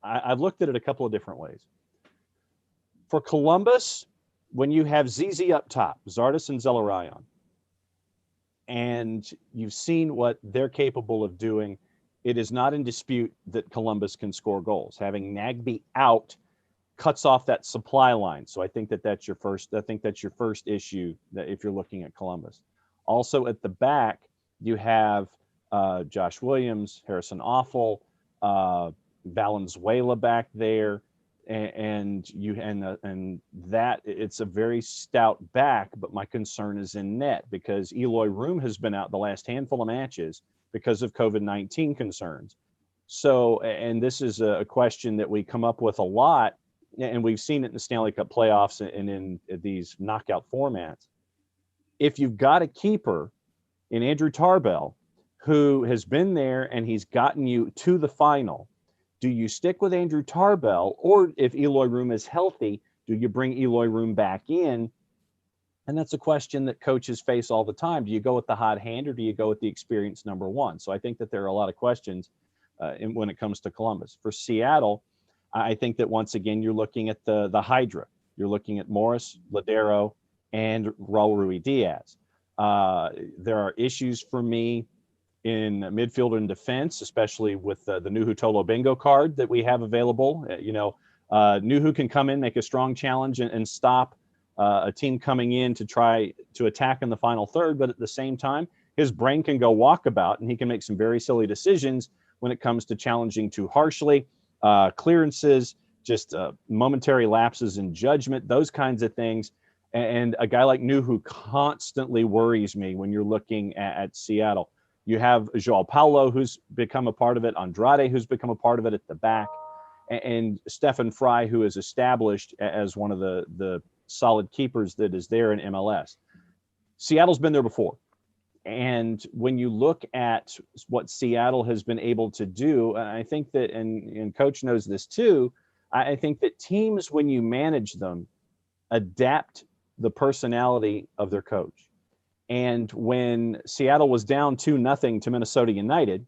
I've looked at it a couple of different ways. For Columbus, when you have ZZ up top, Zardes and Zelarayan, and you've seen what they're capable of doing, it is not in dispute that Columbus can score goals. Having Nagbe out cuts off that supply line. So I think that's your first. I think that's your first issue that if you're looking at Columbus. Also at the back, you have Josh Williams, Harrison Offal, Valenzuela back there, and that it's a very stout back. But my concern is in net because Eloy Room has been out the last handful of matches because of COVID-19 concerns. So, and this is a question that we come up with a lot, and we've seen it in the Stanley Cup playoffs and in these knockout formats. If you've got a keeper in Andrew Tarbell who has been there and he's gotten you to the final, do you stick with Andrew Tarbell, or if Eloy Room is healthy, do you bring Eloy Room back in? And that's a question that coaches face all the time. Do you go with the hot hand or do you go with the experienced number one? So I think that there are a lot of questions when it comes to Columbus. For Seattle, I think that once again, you're looking at the Hydra. You're looking at Morris, Ladero, and Raul Ruidiaz. There are issues for me in midfield and defense, especially with the Nuhu Tolo bingo card that we have available. Nuhu can come in, make a strong challenge and stop a team coming in to try to attack in the final third. But at the same time, his brain can go walkabout and he can make some very silly decisions when it comes to challenging too harshly, clearances, just momentary lapses in judgment, those kinds of things. And a guy like Nuhu constantly worries me when you're looking at Seattle. You have Joao Paulo, who's become a part of it, Andrade, who's become a part of it at the back, and Stefan Fry, who is established as one of the solid keepers that is there in MLS. Seattle's been there before. And when you look at what Seattle has been able to do, I think that, and Coach knows this too, I think that teams, when you manage them, adapt the personality of their coach. And when Seattle was down 2-0 to Minnesota United,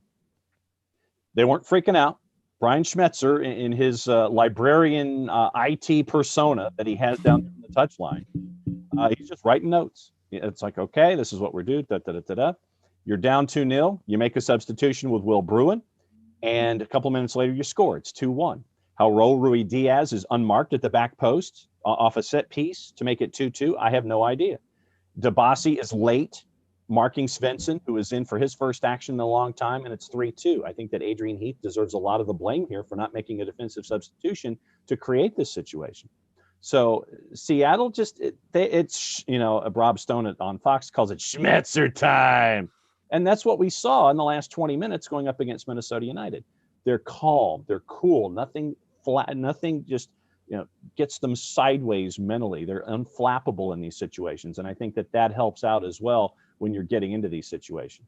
they weren't freaking out. Brian Schmetzer, in his librarian IT persona that he has down there on the touchline, he's just writing notes. It's like, okay, this is what we're doing. You're down 2-0. You make a substitution with Will Bruin, and a couple minutes later, you score. It's 2-1. How Raul Ruidiaz is unmarked at the back post off a set piece to make it 2-2, I have no idea. Dabasi is late marking Svensson, who is in for his first action in a long time, and it's 3-2. I think that Adrian Heath deserves a lot of the blame here for not making a defensive substitution to create this situation. So Seattle it's Rob Stone on Fox calls it Schmetzer time. And that's what we saw in the last 20 minutes going up against Minnesota United. They're calm, they're cool, nothing flat, nothing just gets them sideways mentally. They're unflappable in these situations. And I think that helps out as well when you're getting into these situations.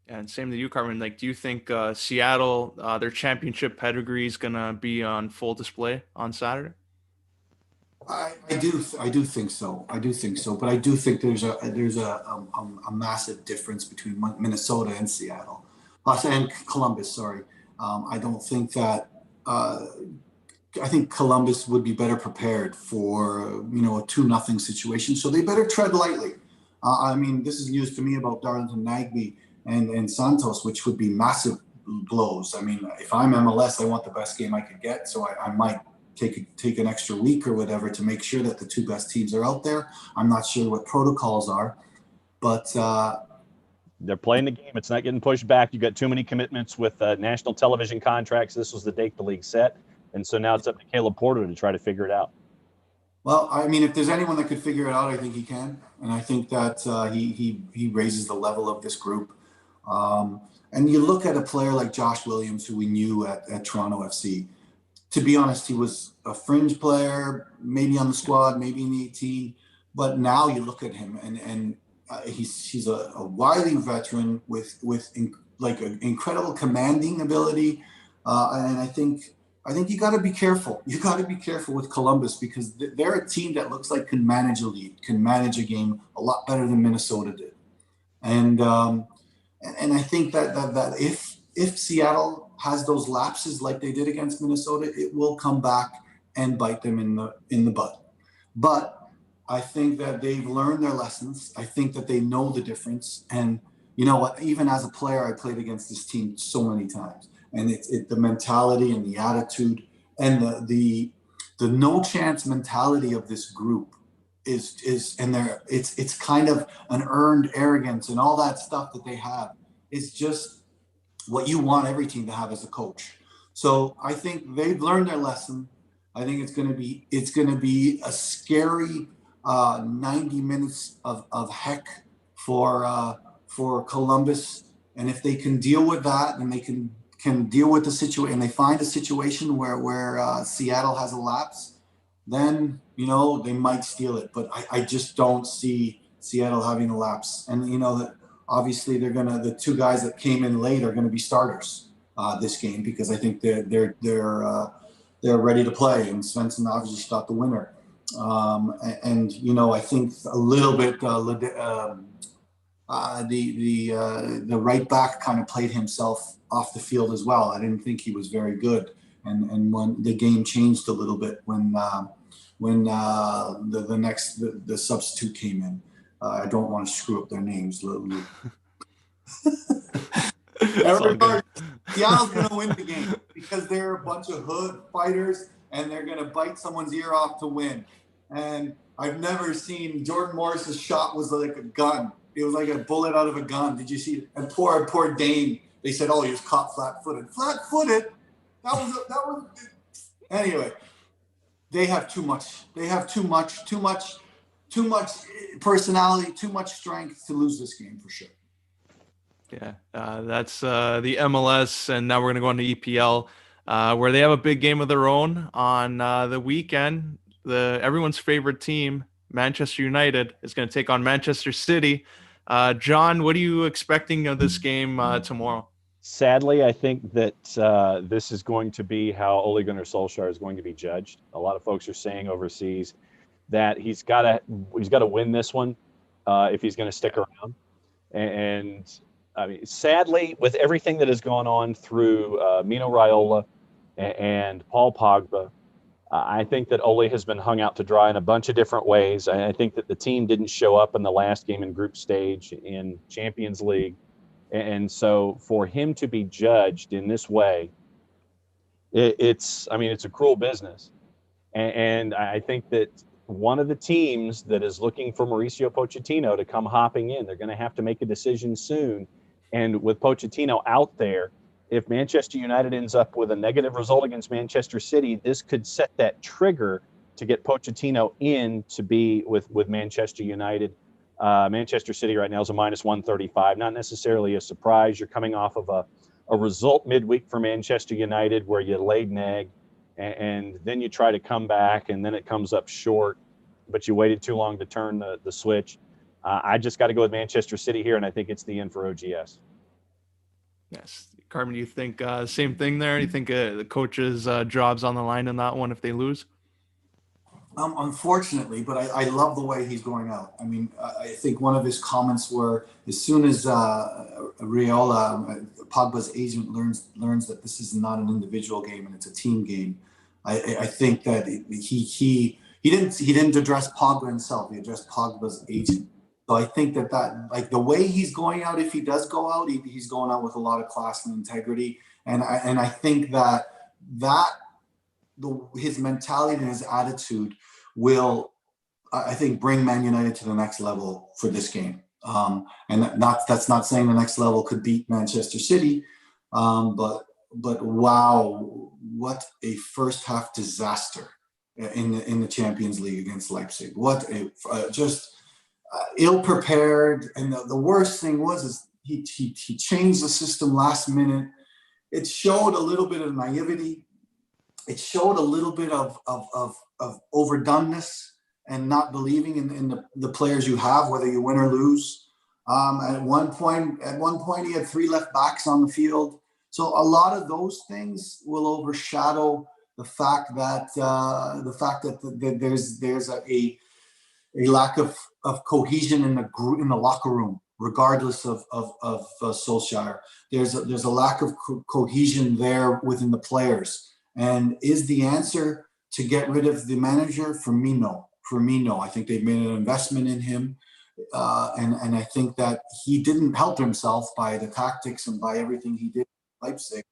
And same to you, Carmen. Like, do you think Seattle, their championship pedigree is going to be on full display on Saturday? I do think so. But I do think there's a massive difference between Minnesota and Seattle, and Columbus. Sorry, I don't think that. I think Columbus would be better prepared for a 2-0 situation. So they better tread lightly. This is news to me about Darlington Nagbe and Santos, which would be massive blows. If I'm MLS, I want the best game I could get. So I might take an extra week or whatever to make sure that the two best teams are out there. I'm not sure what protocols are, but they're playing the game. It's not getting pushed back. You got too many commitments with national television contracts. This was the date the league set. And so now it's up to Caleb Porter to try to figure it out. Well, if there's anyone that could figure it out, I think he can. And I think that he raises the level of this group. And you look at a player like Josh Williams, who we knew at Toronto FC. to be honest, he was a fringe player, maybe on the squad, maybe in the 18. But now you look at him, and he's a wily veteran with like an incredible commanding ability, and I think you got to be careful. You got to be careful with Columbus, because they're a team that looks like can manage a lead, can manage a game a lot better than Minnesota did, and I think that if Seattle has those lapses like they did against Minnesota, it will come back and bite them in the butt. But I think that they've learned their lessons. I think that they know the difference. And you know what? Even as a player, I played against this team so many times, and it's the mentality and the attitude and the no chance mentality of this group is and it's kind of an earned arrogance and all that stuff that they have. It's just what you want every team to have as a coach. So I think they've learned their lesson. I think it's going to be a scary 90 minutes of heck for Columbus. And if they can deal with that, and they can deal with the situation, and they find a situation where Seattle has a lapse, then they might steal it. But I just don't see Seattle having a lapse. And that obviously the two guys that came in late are going to be starters this game, because I think they're ready to play. And Svensson obviously shot the winner. And I think a little bit the right back kind of played himself off the field as well. I didn't think he was very good, and when the game changed a little bit when the substitute came in. I don't want to screw up their names. Everybody, Seattle's going to win the game because they're a bunch of hood fighters, and they're going to bite someone's ear off to win. And I've never seen Jordan Morris's shot was like a gun. It was like a bullet out of a gun. Did you see it? And poor Dane. They said, "Oh, he was caught flat-footed." Flat-footed. That was. Anyway, they have too much. They have too much personality, too much strength to lose this game for sure. Yeah, that's the MLS, and now we're gonna go on to EPL, where they have a big game of their own on the weekend. Everyone's favorite team, Manchester United, is going to take on Manchester City. John, what are you expecting of this game tomorrow? Sadly, I think that this is going to be how Ole Gunnar Solskjaer is going to be judged. A lot of folks are saying overseas that he's got to win this one if he's going to stick around. And I mean, sadly, with everything that has gone on through Mino Raiola and Paul Pogba, I think that Ole has been hung out to dry in a bunch of different ways. I think that the team didn't show up in the last game in group stage in Champions League. And so for him to be judged in this way, it's a cruel business. And I think that one of the teams that is looking for Mauricio Pochettino to come hopping in, they're going to have to make a decision soon. And with Pochettino out there, if Manchester United ends up with a negative result against Manchester City, this could set that trigger to get Pochettino in to be with Manchester United. Manchester City right now is a minus 135. Not necessarily a surprise. You're coming off of a result midweek for Manchester United where you laid an egg, and then you try to come back, and then it comes up short, but you waited too long to turn the switch. I just got to go with Manchester City here, and I think it's the end for OGS. Yes. Carmen, you think same thing there? You think the coach's job's on the line in that one if they lose? Unfortunately, but I love the way he's going out. I mean, I think one of his comments were, as soon as Raiola, Pogba's agent, learns that this is not an individual game and it's a team game, I think that he didn't address Pogba himself. He addressed Pogba's agent. So I think that like the way he's going out, if he does go out, he's going out with a lot of class and integrity. And I think that his mentality and his attitude will, I think, bring Man United to the next level for this game. And that's not saying the next level could beat Manchester City, but wow, what a first half disaster in the Champions League against Leipzig. What a just ill-prepared. And the worst thing is he changed the system last minute. It showed a little bit of naivety. it showed a little bit of overdoneness and not believing in the players you have, whether you win or lose. At one point, he had 3 left backs on the field. So a lot of those things will overshadow the fact that there's a lack of cohesion in the locker room, regardless of Solskjaer. There's a lack of cohesion there within the players. And is the answer to get rid of the manager? For me, no. I think they've made an investment in him. And I think that he didn't help himself by the tactics and by everything he did in Leipzig.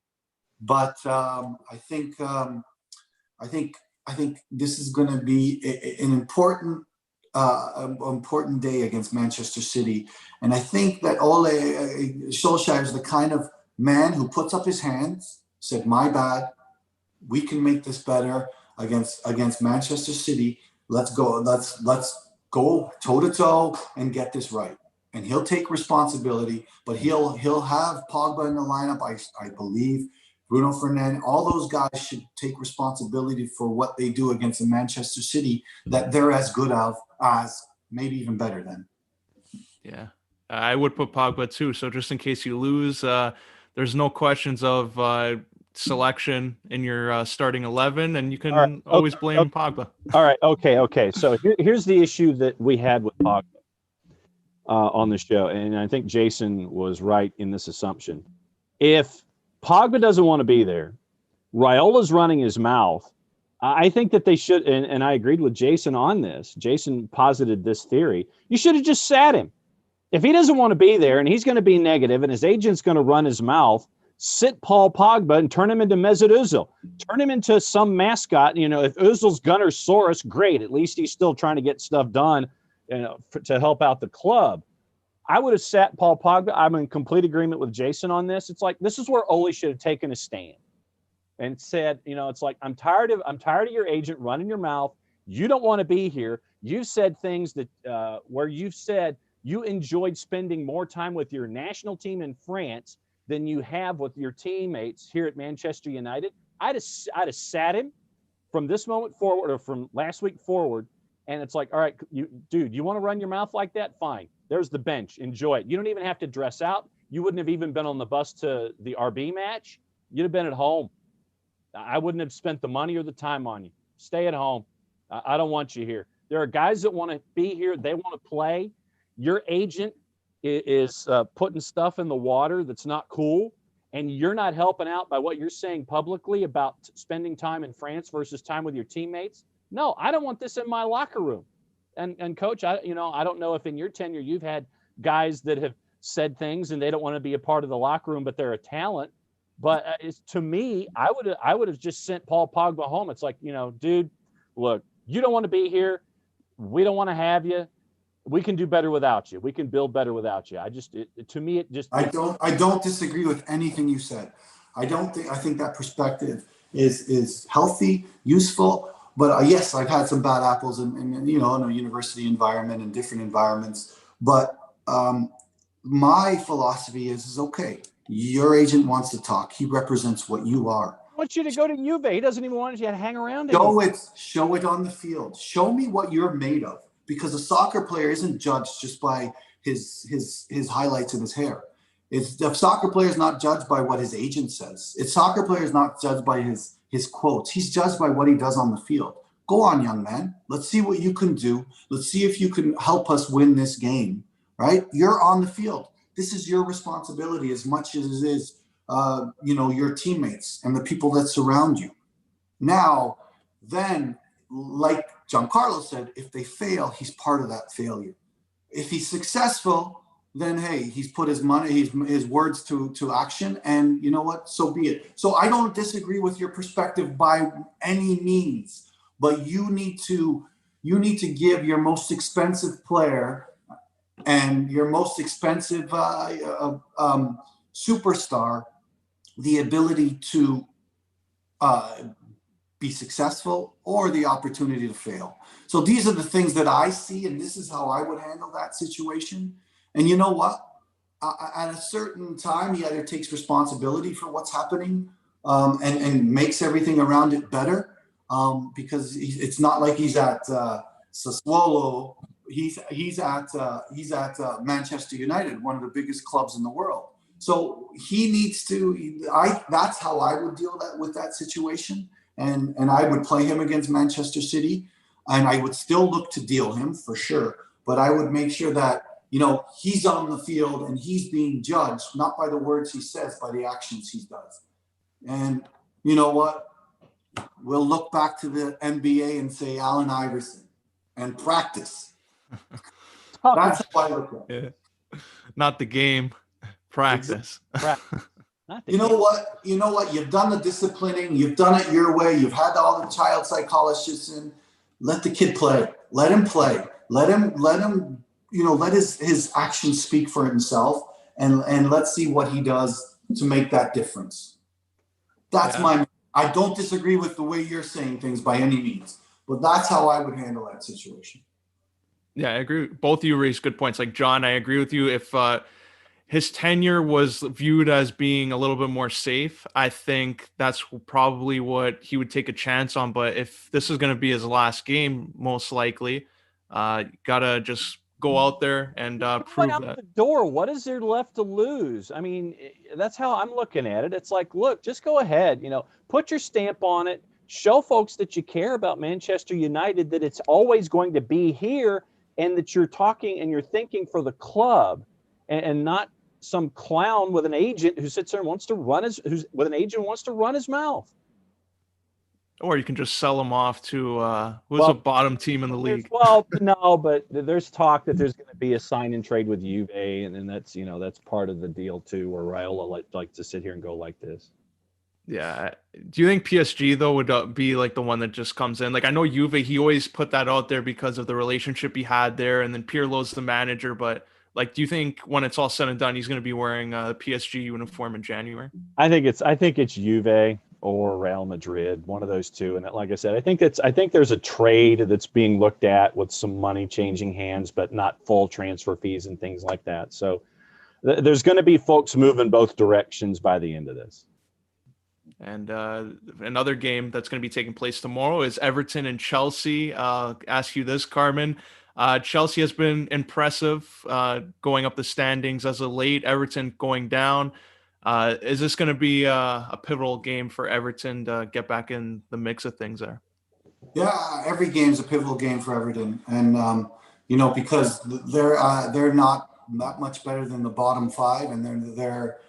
But I think this is going to be an important day against Manchester City. And I think that Ole Solskjaer is the kind of man who puts up his hands, said, "My bad. We can make this better against Manchester City. Let's go toe to toe and get this right." And he'll take responsibility, but he'll have Pogba in the lineup. I believe Bruno Fernandes, all those guys should take responsibility for what they do against the Manchester City that they're as good as, maybe even better than. Yeah, I would put Pogba too. So just in case you lose, there's no questions of selection in your starting 11, and you can always blame Pogba. All right. Okay. So here's the issue that we had with Pogba on the show. And I think Jason was right in this assumption. If Pogba doesn't want to be there, Raiola's running his mouth, I think that they should, and I agreed with Jason on this. Jason posited this theory. You should have just sat him. If he doesn't want to be there and he's going to be negative and his agent's going to run his mouth, sit Paul Pogba and turn him into Mesut Ozil. Turn him into some mascot. If Ozil's Gunnersaurus, great. At least he's still trying to get stuff done, to help out the club. I would have sat Paul Pogba. I'm in complete agreement with Jason on this. It's like, this is where Ole should have taken a stand and said, it's like, I'm tired of your agent running your mouth. You don't want to be here. You've said things that where you've said you enjoyed spending more time with your national team in France than you have with your teammates here at Manchester United. I'd have sat him from this moment forward, or from last week forward. And it's like, all right, you want to run your mouth like that? Fine. There's the bench. Enjoy it. You don't even have to dress out. You wouldn't have even been on the bus to the RB match. You'd have been at home. I wouldn't have spent the money or the time on you. Stay at home. I don't want you here. There are guys that want to be here. They want to play. Your agent is putting stuff in the water that's not cool, and you're not helping out by what you're saying publicly about spending time in France versus time with your teammates. No, I don't want this in my locker room. And coach, I don't know if in your tenure you've had guys that have said things and they don't want to be a part of the locker room, but they're a talent. But to me, I would have just sent Paul Pogba home. It's like, dude, look, you don't want to be here. We don't want to have you. We can do better without you. We can build better without you. I don't disagree with anything you said. I think that perspective is healthy, useful. But yes, I've had some bad apples in a university environment and different environments. But my philosophy is okay. Your agent wants to talk. He represents what you are. I want you to go to Juve. He doesn't even want you to hang around. Show it on the field. Show me what you're made of. Because a soccer player isn't judged just by his highlights in his hair. A soccer player is not judged by what his agent says. A soccer player is not judged by his quotes. He's judged by what he does on the field. Go on, young man. Let's see what you can do. Let's see if you can help us win this game, right? You're on the field. This is your responsibility as much as it is, your teammates and the people that surround you. Now, then, like Giancarlo said, if they fail, he's part of that failure. If he's successful, then hey, he's put his words to action, and you know what? So be it. So I don't disagree with your perspective by any means, but you need to give your most expensive player and your most expensive superstar the ability to be successful or the opportunity to fail. So these are the things that I see, and this is how I would handle that situation. And you know what? At a certain time, he either takes responsibility for what's happening and makes everything around it better, because it's not like he's at Sassuolo. He's at Manchester United, one of the biggest clubs in the world. So he needs to. That's how I would deal with that situation, and I would play him against Manchester City, and I would still look to deal him for sure. But I would make sure that he's on the field and he's being judged not by the words he says, by the actions he does. And you know what? We'll look back to the NBA and say Allen Iverson and practice. That's how I look at it. Yeah. Not the game, practice. You know what? You've done the disciplining. You've done it your way. You've had all the child psychologists in. Let the kid play. Let him play. Let him. Let his actions speak for himself, and let's see what he does to make that difference. That's I don't disagree with the way you're saying things by any means, but that's how I would handle that situation. Yeah, I agree. Both of you raised good points. Like John, I agree with you. If his tenure was viewed as being a little bit more safe, I think that's probably what he would take a chance on. But if this is going to be his last game, most likely, gotta just go out there and prove out that. the door. What is there left to lose? I mean, that's how I'm looking at it. It's like, look, just go ahead. Put your stamp on it. Show folks that you care about Manchester United, that it's always going to be here, and that you're talking and you're thinking for the club, and not some clown with an agent who sits there and wants to run his mouth. Or you can just sell him off to who's a bottom team in the league. Well, no, but there's talk that there's going to be a sign and trade with Juve, and that's that's part of the deal too, where Raiola likes to sit here and go like this. Yeah. Do you think PSG though would be like the one that just comes in? Like, I know Juve, he always put that out there because of the relationship he had there, and then Pirlo's the manager. But like, do you think when it's all said and done, he's going to be wearing a PSG uniform in January? I think it's Juve or Real Madrid, one of those two. And like I said, I think there's a trade that's being looked at with some money changing hands, but not full transfer fees and things like that. So there's going to be folks moving both directions by the end of this. And another game that's going to be taking place tomorrow is Everton and Chelsea. Ask you this, Carmen. Chelsea has been impressive going up the standings as of late. Everton going down. Is this going to be a pivotal game for Everton to get back in the mix of things there? Yeah, every game's a pivotal game for Everton, and because they're not that much better than the bottom five, and they're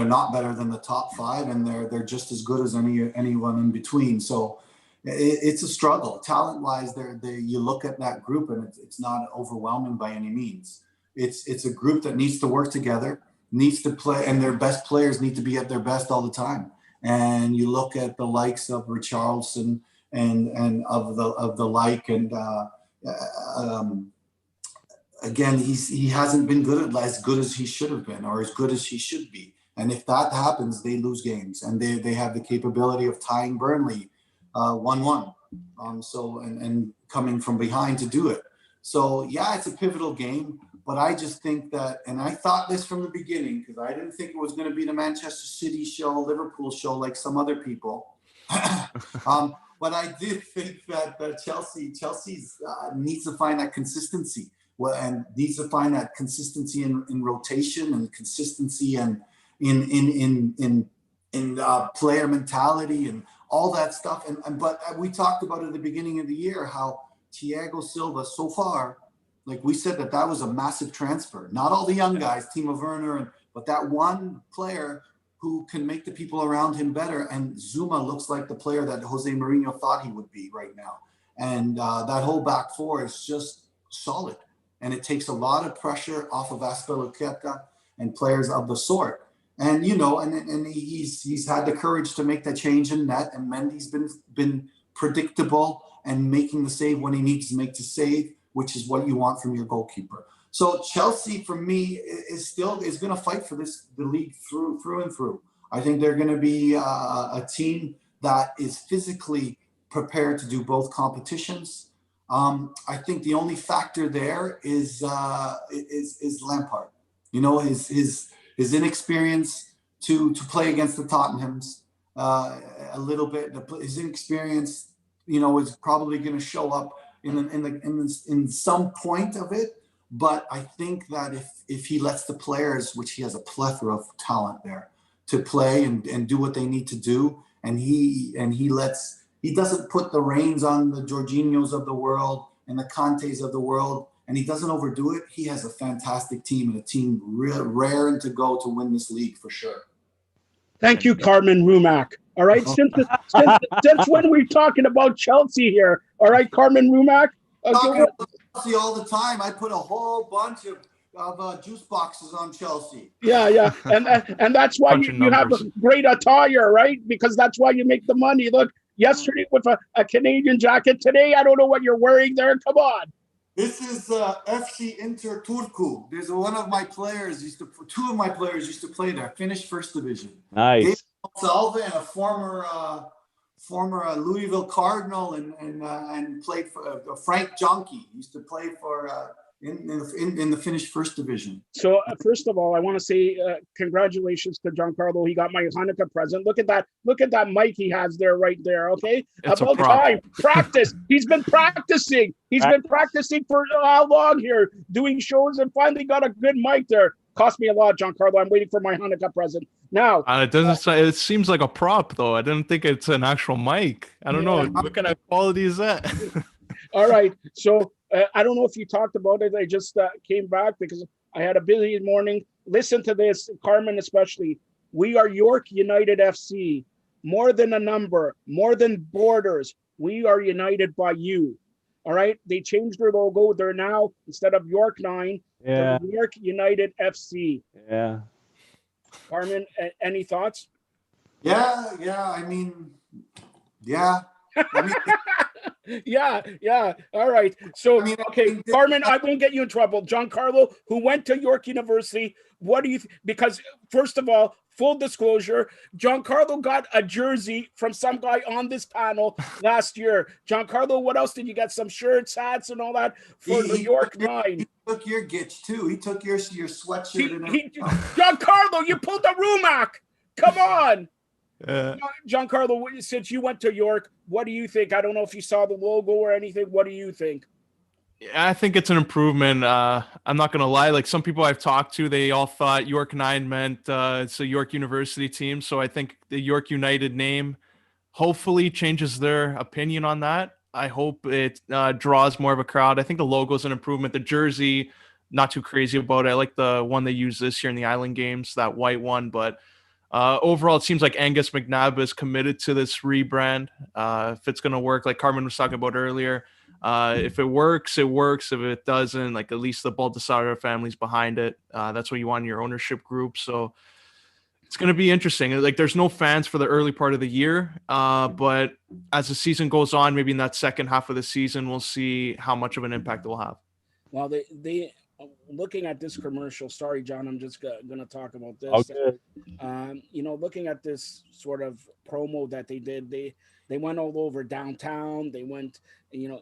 not better than the top five, and they're just as good as anyone in between. So it's a struggle. Talent-wise, you look at that group, and it's not overwhelming by any means. It's a group that needs to work together, needs to play, and their best players need to be at their best all the time. And you look at the likes of Richarlison and of the like, and again, he hasn't been as good as he should have been, or as good as he should be. And if that happens, they lose games, and they have the capability of tying Burnley 1-1. And coming from behind to do it. So yeah, it's a pivotal game. But I just think that, and I thought this from the beginning, because I didn't think it was going to be the Manchester City show, Liverpool show, like some other people. But I did think that Chelsea needs to find that consistency, and needs to find that consistency in rotation, and consistency and in player mentality and all that stuff. But we talked about at the beginning of the year how Thiago Silva so far, like we said, that was a massive transfer. Not all the young guys, Timo Werner, but that one player who can make the people around him better. And Zuma looks like the player that Jose Mourinho thought he would be right now. And that whole back four is just solid. And it takes a lot of pressure off of Azpilicueta and players of the sort. And, and he's had the courage to make that change in net. And Mendy's been predictable and making the save when he needs to make the save, which is what you want from your goalkeeper. So Chelsea, for me, is going to fight for the league through and through. I think they're going to be a team that is physically prepared to do both competitions. I think the only factor there is Lampard. His inexperience to play against the Tottenhams, a little bit. His inexperience, is probably going to show up in some point of it. But I think that if he lets the players, which he has a plethora of talent there, to play and do what they need to do, and he doesn't put the reins on the Jorginhos of the world and the Contes of the world, and he doesn't overdo it, he has a fantastic team and a team raring to go to win this league for sure. Thank you, Carmen Rumack. All right, since when we're talking about Chelsea here, all right, Carmen Rumack. Talking about Chelsea all the time. I put a whole bunch of juice boxes on Chelsea. Yeah, and that's why you have a great attire, right? Because that's why you make the money. Look, yesterday with a Canadian jacket. Today, I don't know what you're wearing there. Come on. This is FC Inter Turku. There's two of my players used to play there. Finished first division. Nice. David Salva and a former Louisville Cardinal and played for Frank Jonke. Used to play for in the Finnish first division. So first of all, I want to say congratulations to Giancarlo. He got my Hanukkah present. Look at that mic he has there, right there. Okay, it's about time. Practice. He's been practicing. He's been practicing for how long here, doing shows, and finally got a good mic there. Cost me a lot, Giancarlo. I'm waiting for my Hanukkah present now. It doesn't. It seems like a prop, though. I didn't think it's an actual mic. I don't know. What kind of quality is that? All right. So I don't know if you talked about it. I just came back because I had a busy morning. Listen to this, Carmen especially. We are York United FC. More than a number, more than borders. We are united by you. All right. They changed their logo. They're now, instead of York 9, they're York United FC. Yeah. Carmen, any thoughts? Yeah. I mean, yeah. Yeah. All right. So, okay, Carmen, I won't get you in trouble. Giancarlo, who went to York University, what do you because first of all, full disclosure, Giancarlo got a jersey from some guy on this panel last year. Giancarlo, what else did you get? Some shirts, hats, and all that for the York 9. He took your gitch too. He took your sweatshirt. Giancarlo, you pulled the Rumack. Come on. Giancarlo, since you went to York, what do you think? I don't know if you saw the logo or anything. What do you think? I think it's an improvement. I'm not going to lie. Like some people I've talked to, they all thought York 9 meant it's a York University team. So I think the York United name hopefully changes their opinion on that. I hope it draws more of a crowd. I think the logo is an improvement. The jersey, not too crazy about it. I like the one they used this year in the Island Games, that white one. But overall, it seems like Angus McNabb is committed to this rebrand. If it's going to work, like Carmen was talking about earlier, if it works, it works. If it doesn't, like at least the Baldassare family's behind it. That's what you want in your ownership group. So it's going to be interesting. Like there's no fans for the early part of the year, but as the season goes on, maybe in that second half of the season, we'll see how much of an impact it will have. Well, they looking at this commercial. Sorry, John, I'm just going to talk about this. Okay. Looking at this sort of promo that they did, they went all over downtown. They went,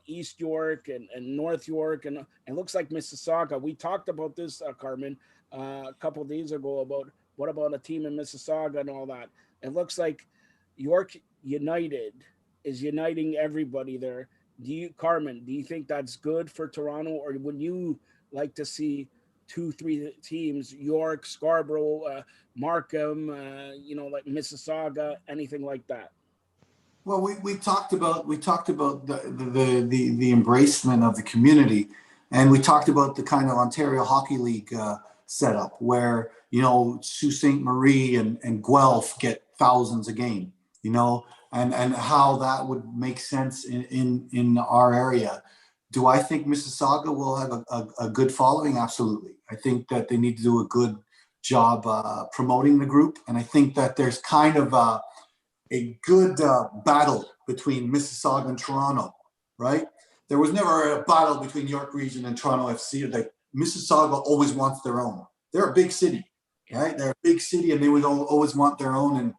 East York and North York, and it looks like Mississauga. We talked about this, Carmen, a couple of days ago about what about a team in Mississauga and all that. It looks like York United is uniting everybody there. Carmen, do you think that's good for Toronto, or would you like to see 2-3 teams, York, Scarborough, Markham, like Mississauga, anything like that? Well, we talked about the embracement of the community, and we talked about the kind of Ontario Hockey League setup where Sault Ste. Marie and Guelph get thousands a game, and how that would make sense in our area. Do I think Mississauga will have a good following? Absolutely. I think that they need to do a good job promoting the group, and I think that there's kind of a good battle between Mississauga and Toronto, right? There was never a battle between York Region and Toronto FC. Like Mississauga always wants their own. They're a big city, right? They're a big city, and they would always want their own, and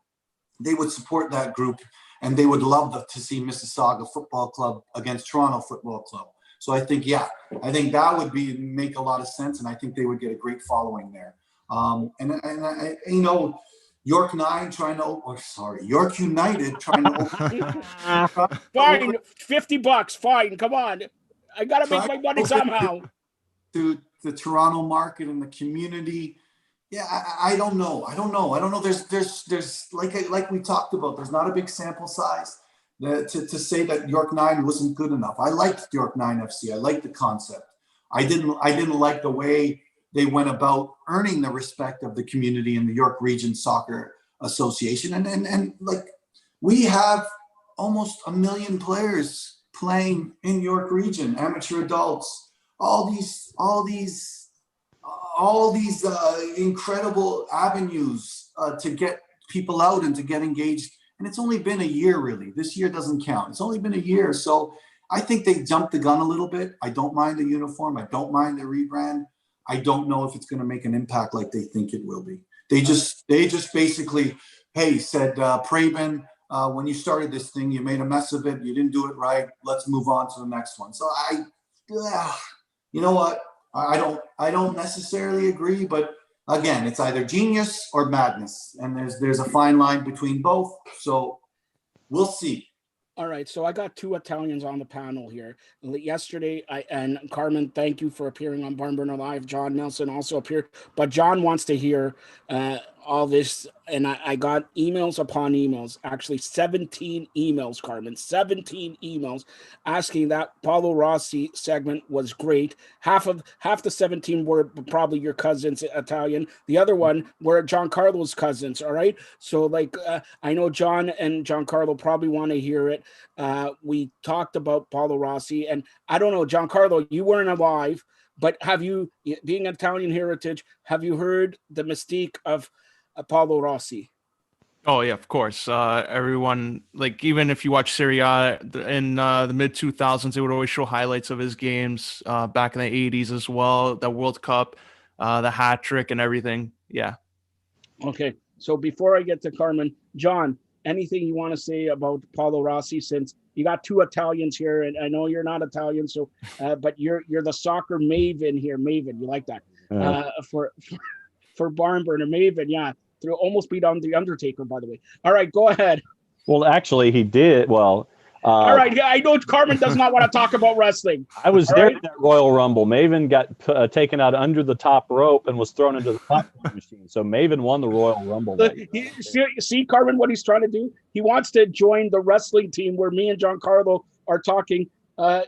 they would support that group, and they would love to see Mississauga Football Club against Toronto Football Club. So I think that would make a lot of sense, and I think they would get a great following there. York United trying to Fine, $50. Fine, come on. I gotta make my money somehow. To the Toronto market and the community. Yeah, I don't know. There's like we talked about, there's not a big sample size to say that York 9 wasn't good enough. I liked York 9 FC. I liked the concept. I didn't like the way they went about earning the respect of the community in the York Region Soccer Association. And like, we have almost 1 million players playing in York Region, amateur adults, all these incredible avenues to get people out and to get engaged. And it's only been a year, really. This year doesn't count. It's only been a year. So I think they jumped the gun a little bit. I don't mind the uniform. I don't mind the rebrand. I don't know if it's going to make an impact like they think it will be. They just basically, hey, said, Praven, when you started this thing, you made a mess of it. You didn't do it right. Let's move on to the next one. So you know what? I don't necessarily agree, but again, it's either genius or madness, and there's a fine line between both. So we'll see. All right, so I got 2 Italians on the panel here. Yesterday, and Carmen, thank you for appearing on Barn Burner Live. John Nelson also appeared, but John wants to hear all this, and I got emails upon emails, actually 17 emails, Carmen, 17 emails asking that Paulo Rossi segment was great. Half the 17 were probably your cousins Italian. The other one were Giancarlo's cousins. All right, so like I know John and Giancarlo probably want to hear it. We talked about Paulo Rossi, and I don't know, Giancarlo, you weren't alive, but have you, being Italian heritage, have you heard the mystique of Paulo Rossi? Oh yeah, of course. Everyone, like, even if you watch Serie A in the mid 2000s, they would always show highlights of his games back in the 80s as well. The World Cup, the hat trick, and everything. Yeah. Okay, so before I get to Carmen, John, anything you want to say about Paulo Rossi, since you got 2 Italians here, and I know you're not Italian, so but you're the soccer maven here. Maven, you like that? For Barn Burner, Maven, yeah. Almost beat on the Undertaker, by the way. All right, go ahead. Well, actually, he did. Well, all right, yeah, I know Carmen does not want to talk about wrestling. I was there at that Royal Rumble. Maven got taken out under the top rope and was thrown into the popcorn machine. So Maven won the Royal Rumble. See, Carmen, what he's trying to do? He wants to join the wrestling team where me and Giancarlo are talking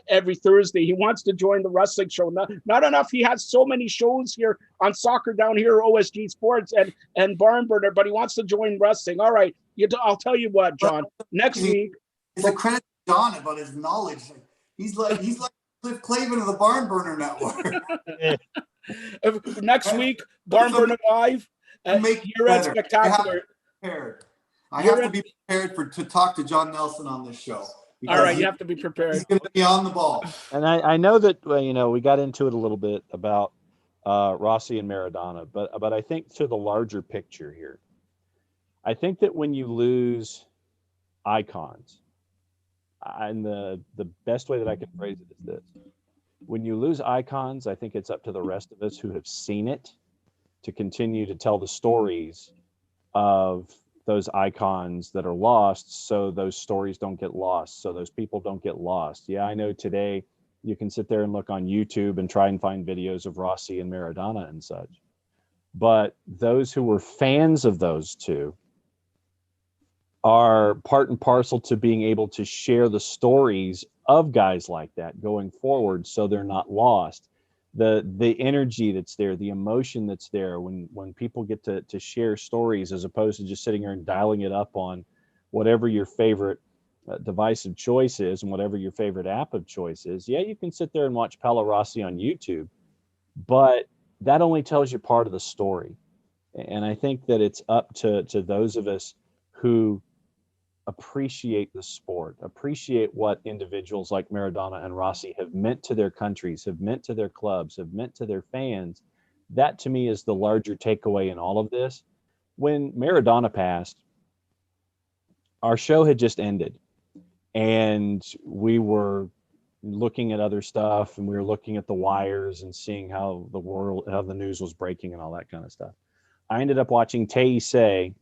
every Thursday. He wants to join the wrestling show. Not enough. He has so many shows here on soccer down here, OSG Sports and Barn Burner, but he wants to join wrestling. All right, I'll tell you what, John. Next week, it's a credit to John about his knowledge. He's like Cliff Clavin of the Barn Burner Network. Next week, Barn Burner Live. You're at Spectacular. I have to be prepared to talk to John Nelson on this show. All right, you have to be prepared. He's going to be on the ball. And I know that we got into it a little bit about Rossi and Maradona, but I think to the larger picture here, I think that when you lose icons, and the best way that I can phrase it is this: when you lose icons, I think it's up to the rest of us who have seen it to continue to tell the stories of those icons that are lost, so those stories don't get lost, so those people don't get lost. Yeah, I know today you can sit there and look on YouTube and try and find videos of Rossi and Maradona and such. But those who were fans of those two are part and parcel to being able to share the stories of guys like that going forward, so they're not lost. The energy that's there, the emotion that's there when people get to share stories, as opposed to just sitting here and dialing it up on whatever your favorite device of choice is and whatever your favorite app of choice is. Yeah, you can sit there and watch Paulo Rossi on YouTube, but that only tells you part of the story. And I think that it's up to those of us who appreciate the sport, appreciate what individuals like Maradona and Rossi have meant to their countries, have meant to their clubs, have meant to their fans. That to me is the larger takeaway in all of this. When Maradona passed, our show had just ended, and we were looking at other stuff, and we were looking at the wires and seeing how the news was breaking and all that kind of stuff. I ended up watching Teisei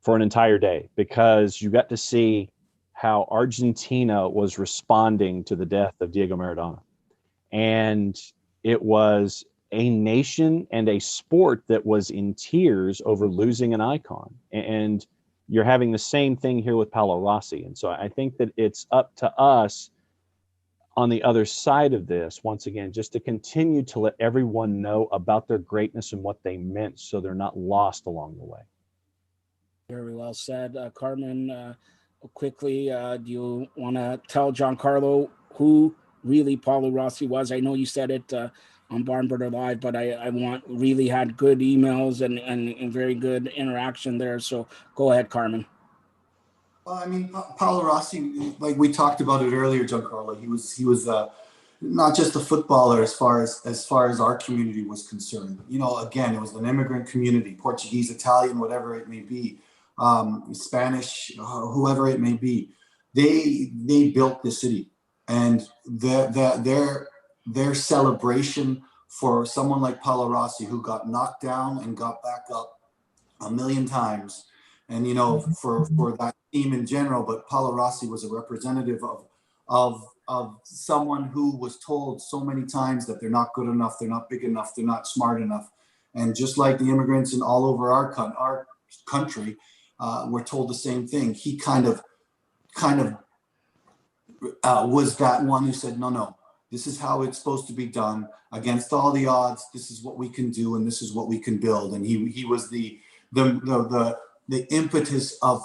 for an entire day, because you got to see how Argentina was responding to the death of Diego Maradona. And it was a nation and a sport that was in tears over losing an icon. And you're having the same thing here with Paolo Rossi. And so I think that it's up to us on the other side of this, once again, just to continue to let everyone know about their greatness and what they meant, so they're not lost along the way. Very well said. Carmen, quickly, do you want to tell Giancarlo who really Paulo Rossi was? I know you said it on Barnburner Live, but I really had good emails and very good interaction there. So go ahead, Carmen. Well, I mean, Paolo Rossi, like we talked about it earlier, Giancarlo, he was not just a footballer as far as our community was concerned. You know, again, it was an immigrant community, Portuguese, Italian, whatever it may be, Spanish, whoever it may be. They built the city, and their celebration for someone like Paolo Rossi, who got knocked down and got back up a million times. And, you know, for that team in general, but Paolo Rossi was a representative of someone who was told so many times that they're not good enough, they're not big enough, they're not smart enough. And just like the immigrants in all over our country, were told the same thing. He kind of was that one who said, no, this is how it's supposed to be done. Against all the odds, this is what we can do, and this is what we can build. And he was the impetus of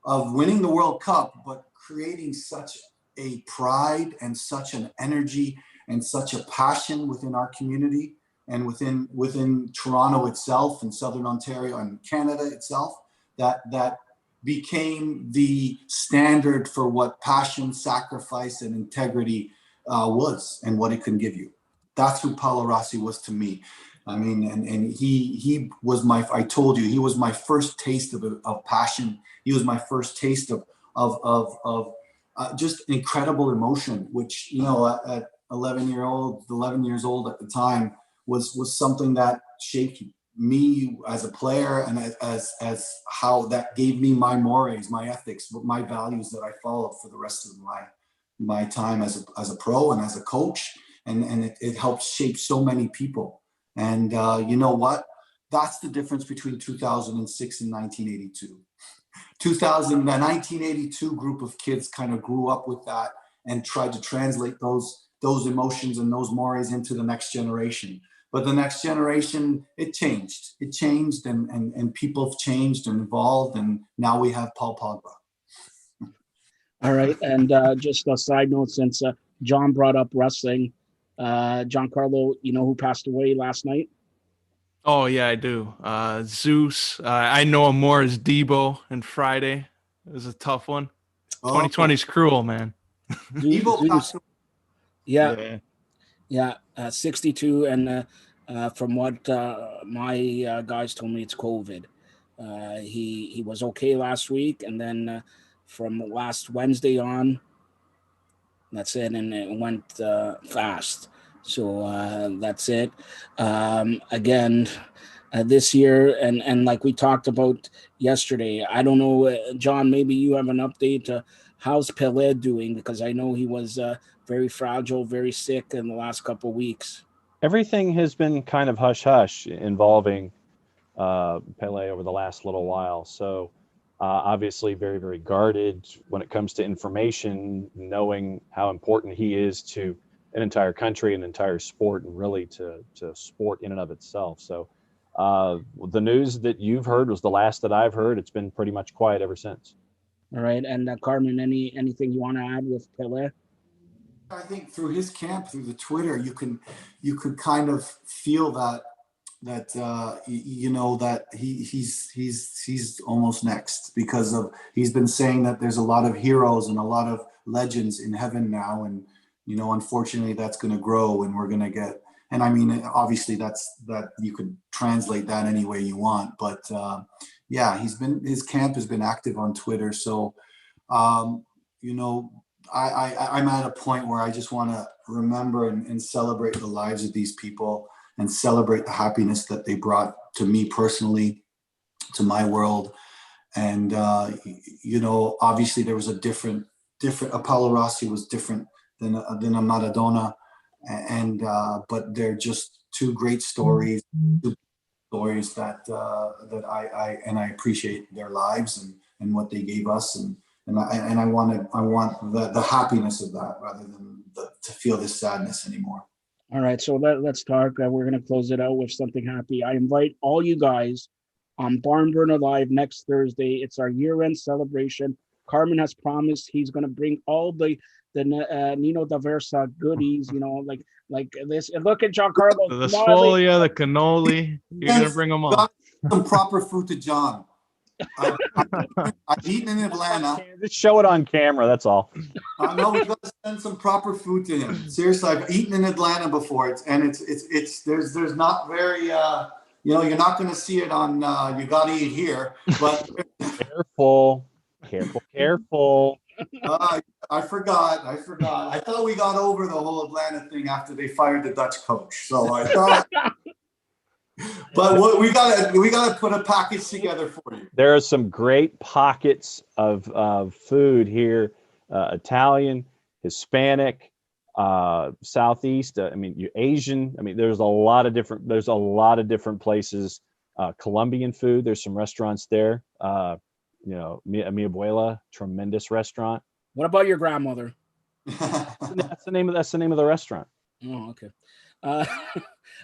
winning the World Cup, but creating such a pride and such an energy and such a passion within our community and within Toronto itself and Southern Ontario and Canada itself, that became the standard for what passion, sacrifice, and integrity was and what it can give you. That's who Paolo Rossi was to me. I mean, and he was I told you, he was my first taste of passion. He was my first taste of just incredible emotion, which, you know, at 11 years old at the time was something that shaped me as a player, and as how that gave me my mores, my ethics, my values that I followed for the rest of my time as a pro and as a coach. And it helped shape so many people. And you know what? That's the difference between 2006 and 1982. The 1982 group of kids kind of grew up with that and tried to translate those emotions and those mores into the next generation. But the next generation, it changed. It changed, and people have changed and evolved, and now we have Paul Pogba. All right, and just a side note, since John brought up wrestling, Giancarlo, you know who passed away last night? Oh yeah, I do. Zeus. I know him more as Debo and Friday. It was a tough one. 2020's cruel, man. Zeus. Yeah. 62, and from what my guys told me, it's COVID. He was okay last week, and then from last Wednesday on, that's it, and it went fast. So that's it. Again, this year, and like we talked about yesterday, I don't know, John, maybe you have an update. How's Pelé doing? Because I know he was very fragile, very sick in the last couple of weeks. Everything has been kind of hush-hush involving Pelé over the last little while. So obviously very, very guarded when it comes to information, knowing how important he is to an entire country, an entire sport, and really to sport in and of itself. So the news that you've heard was the last that I've heard. It's been pretty much quiet ever since. All right. And Carmen, anything you want to add with Pelé? I think through his camp, through the Twitter, you could kind of feel that you know, that he's almost next, because he's been saying that there's a lot of heroes and a lot of legends in heaven now, and you know, unfortunately, that's going to grow, and we're going to get. And I mean, obviously, that you could translate that any way you want, but yeah, his camp has been active on Twitter, so you know. I'm at a point where I just want to remember and celebrate the lives of these people and celebrate the happiness that they brought to me personally, to my world. And obviously there was a different. Apollo Rossi was different than a Maradona, and but they're just two great stories. That I appreciate their lives and what they gave us, and I want the happiness of that rather than to feel this sadness anymore. All right, so let's talk. We're going to close it out with something happy. I invite all you guys on Barn Burner Live next Thursday. It's our year-end celebration. Carmen has promised he's going to bring all the Nino D'Aversa goodies, like this. And look at Giancarlo. The Sfolia, the cannoli. You're Yes, gonna bring them all. got some proper food to John. I've eaten in Atlanta. Just show it on camera. That's all. No, we got to send some proper food to him. Seriously, I've eaten in Atlanta before. There's not very you're not going to see it on You Gotta Eat Here, but Careful. I forgot. I thought we got over the whole Atlanta thing after they fired the Dutch coach. So I thought, but we gotta put a package together for you. There are some great pockets of food here, Italian, Hispanic, Southeast. Asian. There's a lot of different places. Colombian food. There's some restaurants there. Mi Abuela, tremendous restaurant. What about your grandmother? That's the name of the restaurant. Oh, okay.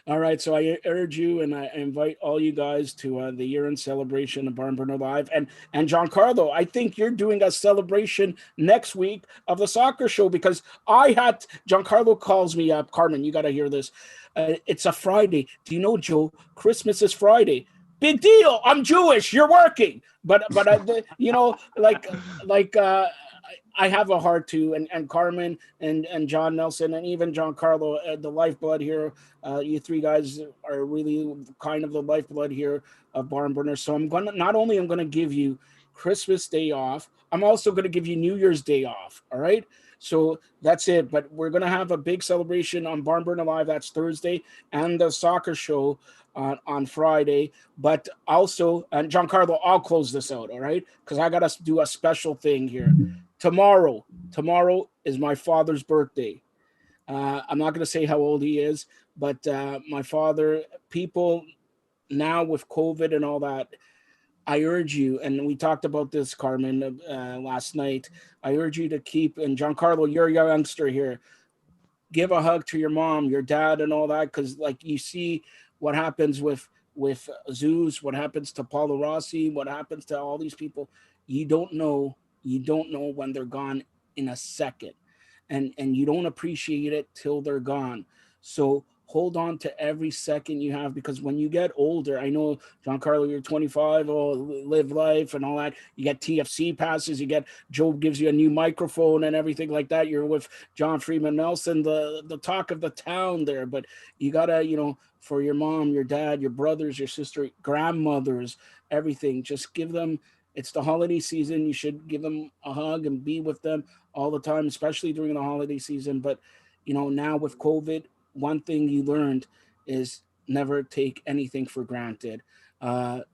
All right. So I urge you and I invite all you guys to the year-end celebration of Barn Burner Live. And Giancarlo, I think you're doing a celebration next week of the soccer show, because Giancarlo calls me up. Carmen, you got to hear this. It's a Friday. Do you know, Joe, Christmas is Friday. Big deal. I'm Jewish. You're working. But I have a heart to, and Carmen and John Nelson and even Giancarlo, the lifeblood here. You three guys are really kind of the lifeblood here of Barn Burner. So I'm gonna give you Christmas Day off. I'm also gonna give you New Year's Day off. All right. So that's it. But we're gonna have a big celebration on Barn Burner Live. That's Thursday, and the soccer show on Friday. But also, and Giancarlo, I'll close this out. All right, because I gotta do a special thing here. Tomorrow is my father's birthday. I'm not going to say how old he is, but my father, people now with COVID and all that, I urge you, and we talked about this, Carmen, last night. I urge you to keep, and Giancarlo, you're a youngster here, give a hug to your mom, your dad, and all that, because like you see what happens with Zeus, what happens to Paulo Rossi, what happens to all these people. You don't know when they're gone in a second, and you don't appreciate it till they're gone. So hold on to every second you have, because when you get older, I know, Giancarlo, you're 25, live life and all that. You get TFC passes, Joe gives you a new microphone and everything like that. You're with John Freeman Nelson, the talk of the town there. But you gotta, for your mom, your dad, your brothers, your sister, grandmothers, everything, just give them. It's the holiday season. You should give them a hug and be with them all the time, especially during the holiday season. But, now with COVID, one thing you learned is never take anything for granted.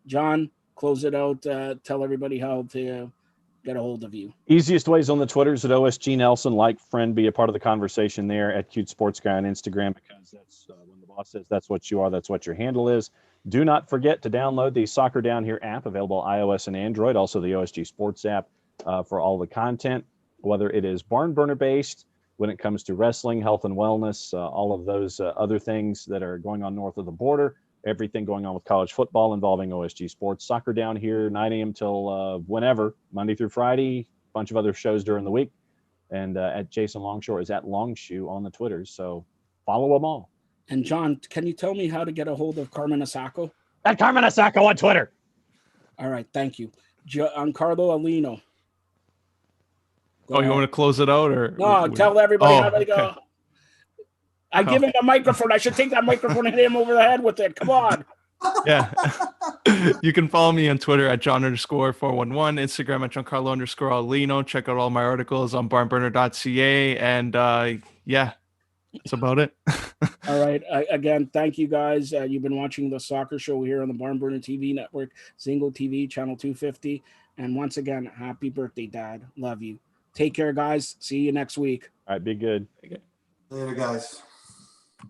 John, close it out. Tell everybody how to get a hold of you. Easiest ways on the Twitters at OSG Nelson. Like, friend, be a part of the conversation there at Cute Sports Guy on Instagram, because that's when the boss says that's what you are, that's what your handle is. Do not forget to download the Soccer Down Here app, available on iOS and Android, also the OSG Sports app for all the content, whether it is Barn Burner based when it comes to wrestling, health and wellness, all of those other things that are going on north of the border, everything going on with college football involving OSG Sports. Soccer Down Here, 9 a.m. till whenever, Monday through Friday, a bunch of other shows during the week. And at Jason Longshore is at Longshoe on the Twitters, so follow them all. And John, can you tell me how to get a hold of Carmen Asako? At Carmen Asako on Twitter. All right, thank you. Giancarlo Alino. You want me to close it out, or no? Tell everybody how they go. I give him a microphone. I should take that microphone and hit him over the head with it. Come on. Yeah. You can follow me on Twitter at John_411, Instagram at Giancarlo_Alino. Check out all my articles on barnburner.ca. And yeah. That's about it. All right. Again, thank you guys. You've been watching the soccer show here on the Barn Burner TV network, Zingo TV, channel 250. And once again, happy birthday, Dad. Love you. Take care, guys. See you next week. All right, be good. Later, guys.